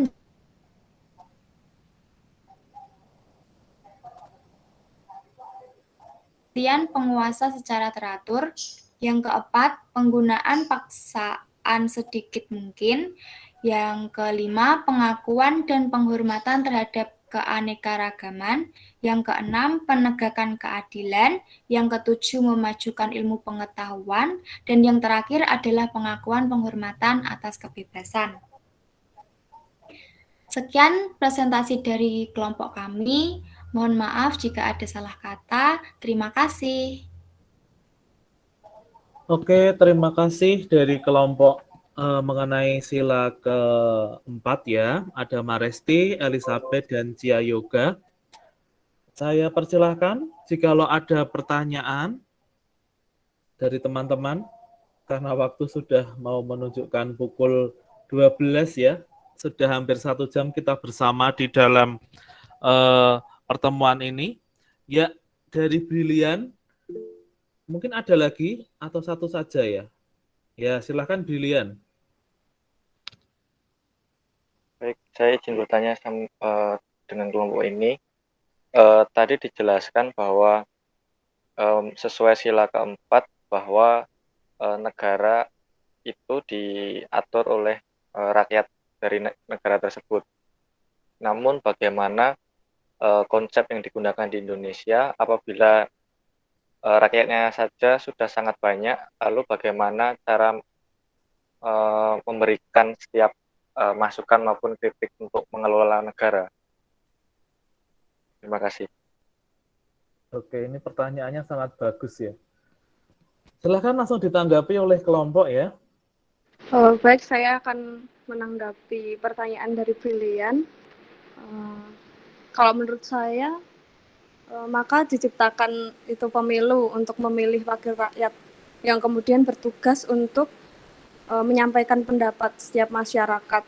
penguasa secara teratur. Yang keempat, penggunaan paksaan sedikit mungkin. Yang kelima, pengakuan dan penghormatan terhadap keanekaragaman. Yang keenam, penegakan keadilan. Yang ketujuh, memajukan ilmu pengetahuan. Dan yang terakhir adalah pengakuan penghormatan atas kebebasan. Sekian presentasi dari kelompok kami. Mohon maaf jika ada salah kata. Terima kasih. Oke, terima kasih dari kelompok mengenai sila keempat ya. Ada Maresti, Elizabeth, dan Cia Yoga. Saya persilahkan jikalau ada pertanyaan dari teman-teman, karena waktu sudah mau menunjukkan pukul 12 ya, sudah hampir 1 jam kita bersama di dalam pertemuan ini. Ya, dari Brilian, mungkin ada lagi atau satu saja ya? Ya, silakan Brilian. Baik, saya izin bertanya dengan kelompok ini. Tadi dijelaskan bahwa sesuai sila keempat bahwa negara itu diatur oleh rakyat dari negara tersebut. Namun bagaimana konsep yang digunakan di Indonesia apabila rakyatnya saja sudah sangat banyak, lalu bagaimana cara memberikan setiap masukan maupun kritik untuk mengelola negara? Terima kasih. Oke, ini pertanyaannya sangat bagus ya. Silahkan langsung ditanggapi oleh kelompok ya. Baik, saya akan menanggapi pertanyaan dari Brilian. Kalau menurut saya, maka diciptakan itu pemilu untuk memilih wakil rakyat yang kemudian bertugas untuk menyampaikan pendapat setiap masyarakat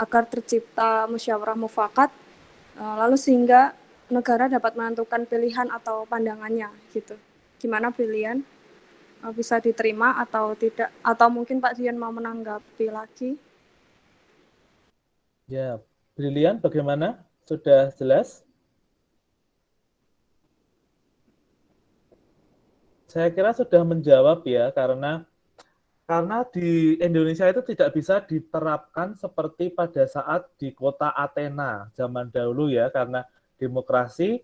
agar tercipta musyawarah mufakat, lalu sehingga negara dapat menentukan pilihan atau pandangannya gitu. Gimana Brilian? Bisa diterima atau tidak? Atau mungkin Pak Dian mau menanggapi lagi? Ya, Brilian bagaimana? Sudah jelas? Saya kira sudah menjawab ya, karena di Indonesia itu tidak bisa diterapkan seperti pada saat di kota Athena zaman dahulu ya, karena demokrasi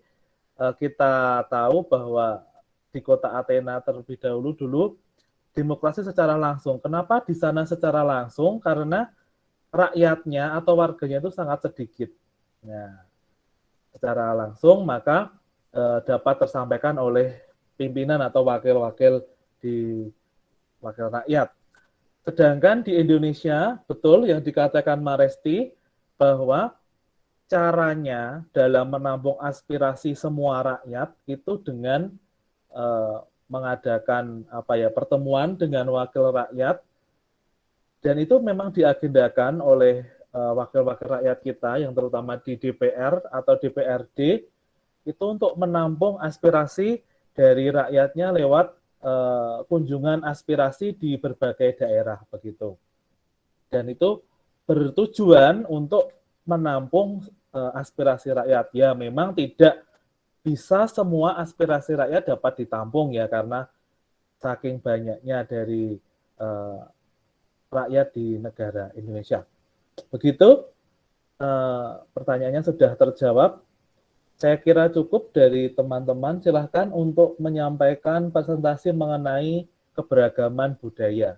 kita tahu bahwa di kota Athena terlebih dahulu demokrasi secara langsung. Kenapa di sana secara langsung? Karena rakyatnya atau warganya itu sangat sedikit. Nah, secara langsung maka dapat tersampaikan oleh pimpinan atau wakil-wakil di wakil rakyat. Sedangkan di Indonesia, betul yang dikatakan Maresti, bahwa caranya dalam menampung aspirasi semua rakyat itu dengan mengadakan pertemuan dengan wakil rakyat, dan itu memang diagendakan oleh wakil-wakil rakyat kita yang terutama di DPR atau DPRD itu untuk menampung aspirasi dari rakyatnya lewat kunjungan aspirasi di berbagai daerah begitu. Dan itu bertujuan untuk menampung aspirasi rakyat. Ya, memang tidak bisa semua aspirasi rakyat dapat ditampung ya, karena saking banyaknya dari rakyat di negara Indonesia. Begitu, pertanyaannya sudah terjawab. Saya kira cukup dari teman-teman. Silahkan untuk menyampaikan presentasi mengenai keberagaman budaya.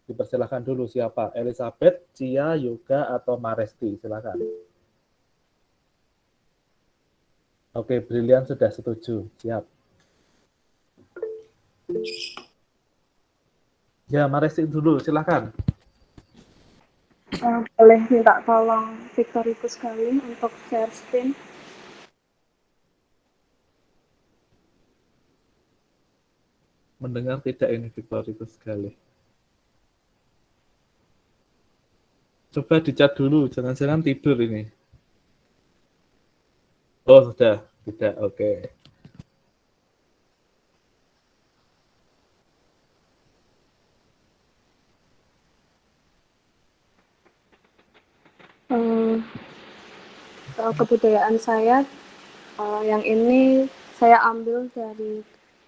Dipersilahkan dulu siapa? Elizabeth, Cia, Yoga, atau Maresti? Silahkan. Oke, Brilian sudah setuju. Siap. Ya, Maresti dulu. Silahkan. Boleh minta tolong Victor itu sekali untuk share screen. Mendengar tidak ini Victor itu sekali. Coba dicat dulu, jangan-jangan tidur ini. Oh, sudah. Tidak, oke. Kebudayaan saya yang ini saya ambil dari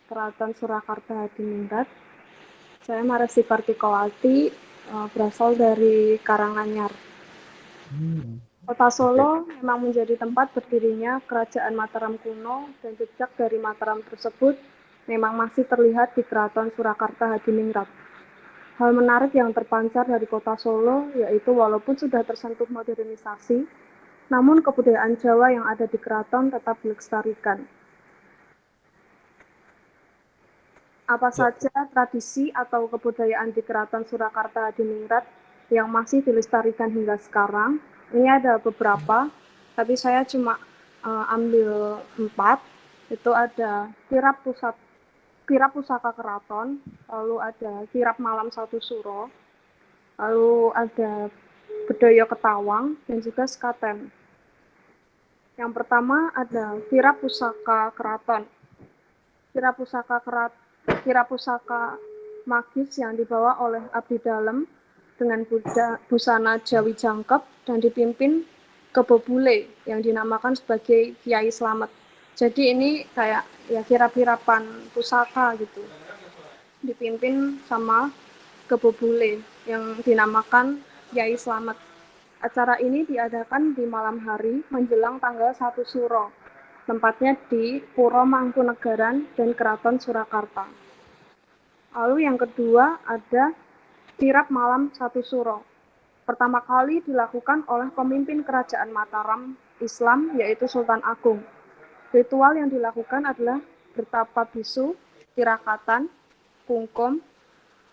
Keraton Surakarta Hadiningrat. Saya Maresti Kartikowati, berasal dari Karanganyar. Kota Solo memang menjadi tempat berdirinya Kerajaan Mataram kuno, dan jejak dari Mataram tersebut memang masih terlihat di Keraton Surakarta Hadiningrat. Hal menarik yang terpancar dari kota Solo yaitu walaupun sudah tersentuh modernisasi, namun kebudayaan Jawa yang ada di keraton tetap dilestarikan. Apa saja tradisi atau kebudayaan di Keraton Surakarta Hadiningrat yang masih dilestarikan hingga sekarang? Ini ada beberapa, tapi saya cuma ambil 4. Itu ada kirap pusaka keraton, lalu ada kirap malam satu suro, lalu ada bedaya ketawang, dan juga sekaten. Yang pertama ada kirap pusaka keraton. Kirap pusaka magis yang dibawa oleh abdi dalem dengan busana Jawi jangkep dan dipimpin Kebo Bule yang dinamakan sebagai Kiai Slamet. Jadi ini kayak ya kirap-kirapan pusaka gitu. Dipimpin sama Kebo Bule yang dinamakan Kiai Slamet. Acara ini diadakan di malam hari menjelang tanggal 1 Suro. Tempatnya di Puro Mangkunegaran dan Keraton Surakarta. Lalu yang kedua ada kirap malam 1 Suro. Pertama kali dilakukan oleh pemimpin kerajaan Mataram Islam yaitu Sultan Agung. Ritual yang dilakukan adalah bertapa bisu, tirakatan, kungkum,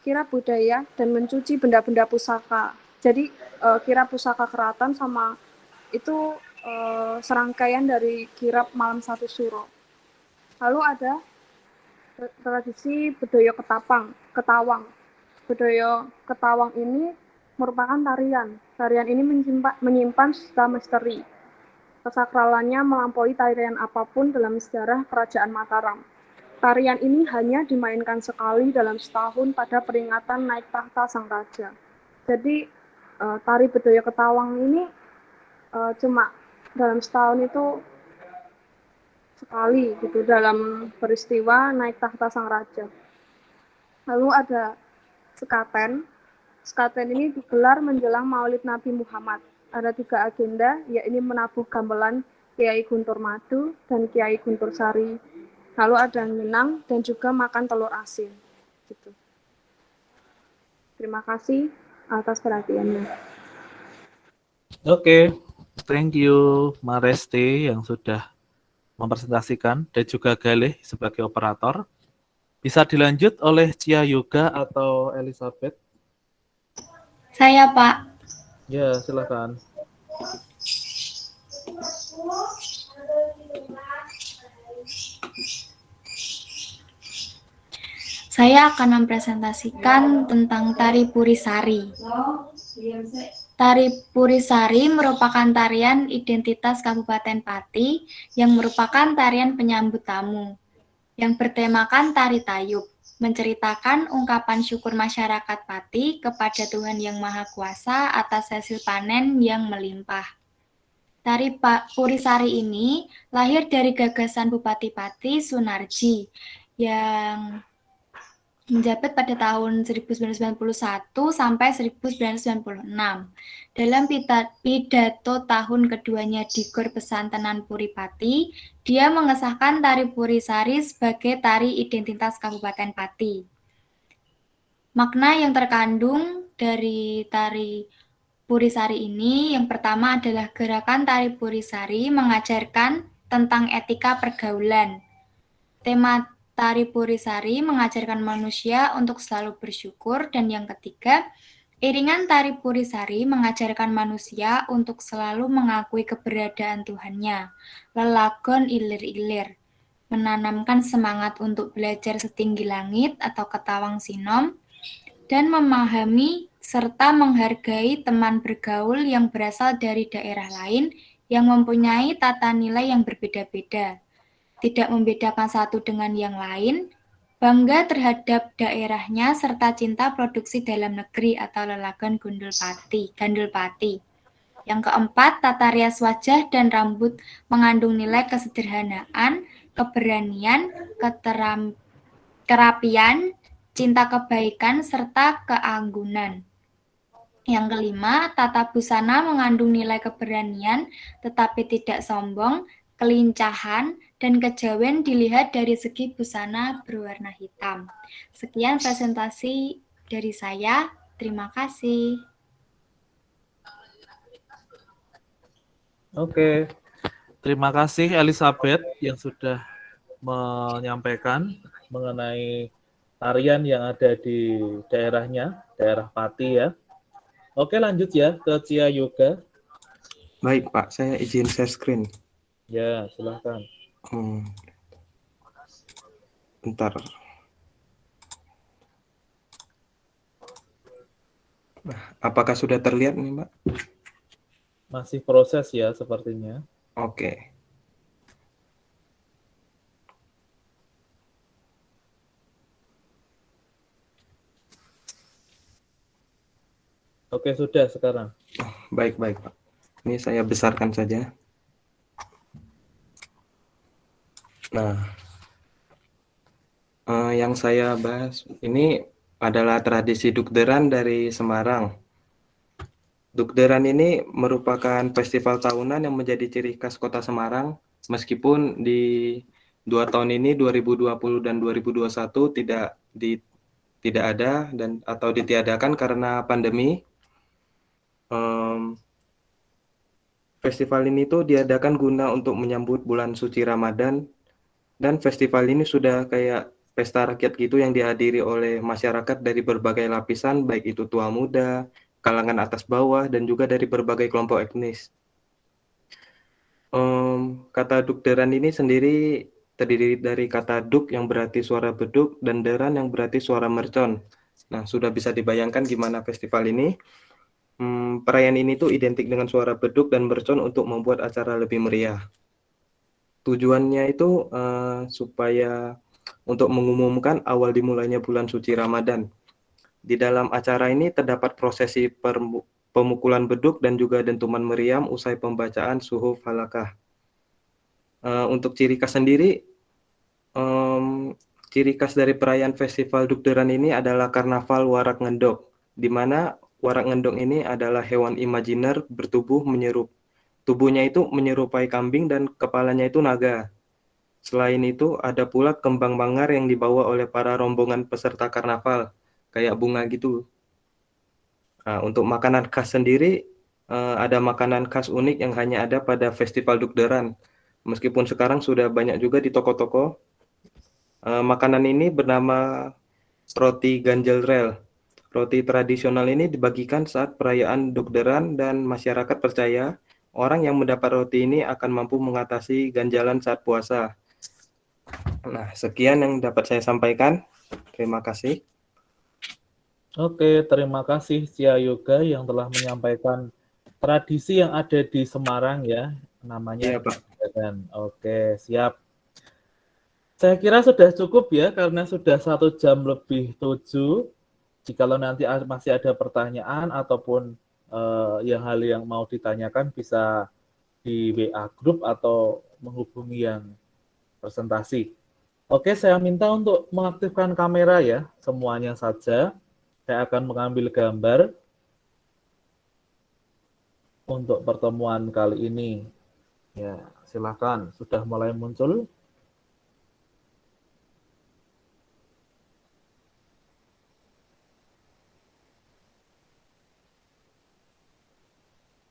kirap budaya, dan mencuci benda-benda pusaka. Jadi kirap pusaka keraton sama itu serangkaian dari kirap malam 1 Suro. Lalu ada tradisi bedaya ketawang. Bedaya ketawang ini merupakan tarian. Tarian ini menyimpan sisa misteri. Kesakralannya melampaui tarian apapun dalam sejarah Kerajaan Mataram. Tarian ini hanya dimainkan sekali dalam setahun pada peringatan naik tahta sang raja. Jadi tari bedaya ketawang ini cuma dalam setahun itu sekali gitu dalam peristiwa naik tahta sang raja. Lalu ada sekaten. Sekaten ini digelar menjelang Maulid Nabi Muhammad. Ada 3 agenda, yaitu menabuh gamelan Kiai Guntur Madu dan Kiai Guntur Sari. Lalu ada nginang dan juga makan telur asin. Gitu. Terima kasih atas perhatiannya. Oke, thank you Maresti yang sudah mempresentasikan dan juga Galih sebagai operator. Bisa dilanjut oleh Cia Yoga atau Elizabeth. Saya, Pak. Ya, silakan. Saya akan mempresentasikan tentang Tari Purisari. Tari Purisari merupakan tarian identitas Kabupaten Pati yang merupakan tarian penyambut tamu yang bertemakan tari tayub, menceritakan ungkapan syukur masyarakat Pati kepada Tuhan Yang Maha Kuasa atas hasil panen yang melimpah. Tari Purisari ini lahir dari gagasan Bupati Pati Sunarji yang menjabat pada tahun 1991 sampai 1996. Dalam pidato tahun keduanya di Gor Pesantenan Puri Pati, dia mengesahkan Tari Purisari sebagai tari identitas Kabupaten Pati. Makna yang terkandung dari Tari Purisari ini yang pertama adalah gerakan Tari Purisari mengajarkan tentang etika pergaulan. Tema Tari Purisari mengajarkan manusia untuk selalu bersyukur, dan yang ketiga, iringan Tari Purisari mengajarkan manusia untuk selalu mengakui keberadaan Tuhannya. Lelagon ilir-ilir, menanamkan semangat untuk belajar setinggi langit atau ketawang sinom, dan memahami serta menghargai teman bergaul yang berasal dari daerah lain yang mempunyai tata nilai yang berbeda-beda. Tidak membedakan satu dengan yang lain, bangga terhadap daerahnya, serta cinta produksi dalam negeri atau lelagon gandul pati. Yang keempat, tata rias wajah dan rambut mengandung nilai kesederhanaan, keberanian, kerapian, cinta kebaikan, serta keanggunan. Yang kelima, tata busana mengandung nilai keberanian tetapi tidak sombong, kelincahan, dan kejawen dilihat dari segi busana berwarna hitam. Sekian presentasi dari saya. Terima kasih. Oke, terima kasih Elizabeth yang sudah menyampaikan mengenai tarian yang ada di daerahnya, daerah Pati ya. Oke, lanjut ya ke Cia Yoga. Baik Pak, saya izin share screen. Ya, silakan. Bentar. Nah, apakah sudah terlihat nih, Mbak? Masih proses ya sepertinya. Oke. Oke, sudah sekarang. Baik, Pak. Ini saya besarkan saja. Nah, yang saya bahas ini adalah tradisi Dukderan dari Semarang. Dukderan ini merupakan festival tahunan yang menjadi ciri khas Kota Semarang, meskipun di 2 tahun ini 2020 dan 2021 tidak ada dan atau ditiadakan karena pandemi. Festival ini tuh diadakan guna untuk menyambut bulan suci Ramadan, dan festival ini sudah kayak pesta rakyat gitu yang dihadiri oleh masyarakat dari berbagai lapisan, baik itu tua muda, kalangan atas bawah, dan juga dari berbagai kelompok etnis. Kata Dukderan ini sendiri terdiri dari kata duk yang berarti suara beduk dan deran yang berarti suara mercon. Nah, sudah bisa dibayangkan gimana festival ini. Perayaan ini tuh identik dengan suara beduk dan mercon untuk membuat acara lebih meriah. Tujuannya itu supaya untuk mengumumkan awal dimulainya bulan suci Ramadan. Di dalam acara ini terdapat prosesi pemukulan beduk dan juga dentuman meriam usai pembacaan suhuf halakah. Untuk ciri khas sendiri, ciri khas dari perayaan Festival Dukderan ini adalah Karnaval Warak Ngendok, di mana warak ngendok ini adalah hewan imajiner bertubuh tubuhnya itu menyerupai kambing dan kepalanya itu naga. Selain itu, ada pula kembang manggar yang dibawa oleh para rombongan peserta karnaval, kayak bunga gitu. Nah, untuk makanan khas sendiri, ada makanan khas unik yang hanya ada pada Festival Dukderan. Meskipun sekarang sudah banyak juga di toko-toko. Makanan ini bernama roti ganjel rel. Roti tradisional ini dibagikan saat perayaan Dukderan dan masyarakat percaya orang yang mendapat roti ini akan mampu mengatasi ganjalan saat puasa. Nah, sekian yang dapat saya sampaikan. Terima kasih. Oke, terima kasih Cia Yoga yang telah menyampaikan tradisi yang ada di Semarang ya, namanya Iya, Pak. Dukderan. Oke, siap. Saya kira sudah cukup ya, karena sudah 1 jam lebih 7. Jikalau nanti masih ada pertanyaan ataupun hal yang mau ditanyakan bisa di WA grup atau menghubungi yang presentasi. Oke, saya minta untuk mengaktifkan kamera ya, semuanya saja. Saya akan mengambil gambar untuk pertemuan kali ini. Ya, silakan. Sudah mulai muncul.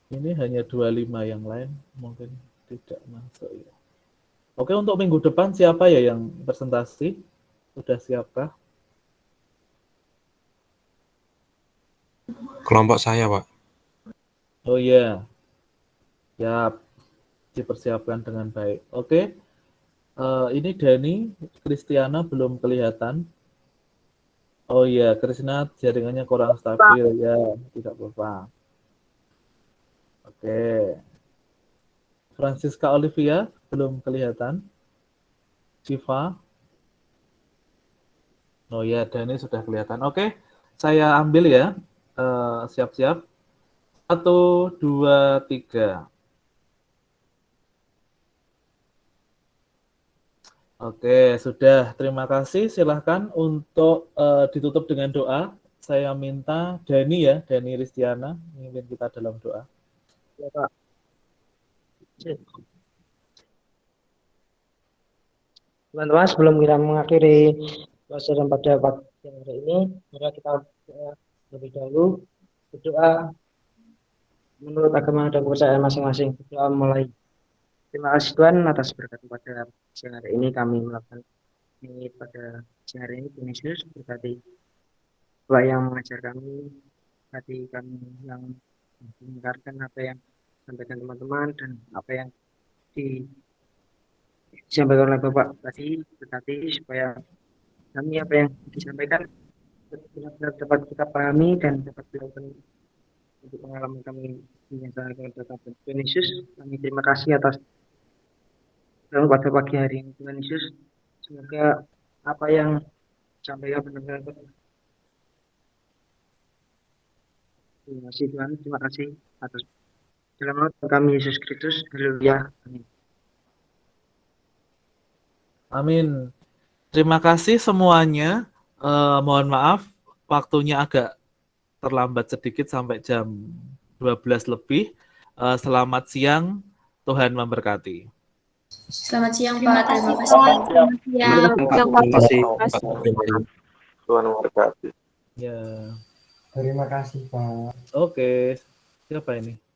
Ini hanya 25, yang lain mungkin tidak masuk ya. Oke, untuk minggu depan siapa ya yang presentasi? Sudah siapkah? Kelompok saya, Pak. Oh iya, siap, dipersiapkan dengan baik. Oke, ini Dani, Kristiana belum kelihatan. Oh iya, Krisna jaringannya kurang stabil ya, tidak apa-apa. Oke, Francisca Olivia belum kelihatan. Siva. Oh ya, Dani sudah kelihatan. Oke, saya ambil ya. Siap-siap. 1, 2, 3. Oke, sudah. Terima kasih. Silahkan untuk ditutup dengan doa. Saya minta Dani ya, Dani Ristiana, memimpin kita dalam doa. Ya, Pak. Teman-teman, sebelum kita mengakhiri pelajaran pada pagi hari ini, mari kita lebih dahulu berdoa menurut agama dan kepercayaan masing-masing. Doa mulai. Terima kasih Tuhan atas berkat pada siang hari ini kami melakukan ini pada siang hari ini. Tuhan Yesus berkati Bapak yang mengajar kami, berkati kami yang mendengarkan apa yang disampaikan teman-teman dan apa yang disampaikan oleh Bapak tadi, berkati supaya kami apa yang disampaikan benar-benar dapat kita pahami dan dapat dilakukan untuk pengalaman kami menyatakan data Tuhan Yesus. Kami terima kasih atas pada pagi hari ini Tuhan Yesus. Semoga apa yang disampaikan benar-benar terima kasih Tuhan, terima kasih atas dalam nama kami Yesus Kristus. Haleluya. Amin. Amin. Terima kasih semuanya. Mohon maaf, waktunya agak terlambat sedikit sampai jam 12 lebih. Selamat siang, Tuhan memberkati. Selamat siang, Terima Pak. kasih, Terima Pak. kasih. Yang Terima kasih. Tuhan memberkati. Ya, Terima kasih, Pak. oke. Siapa ini?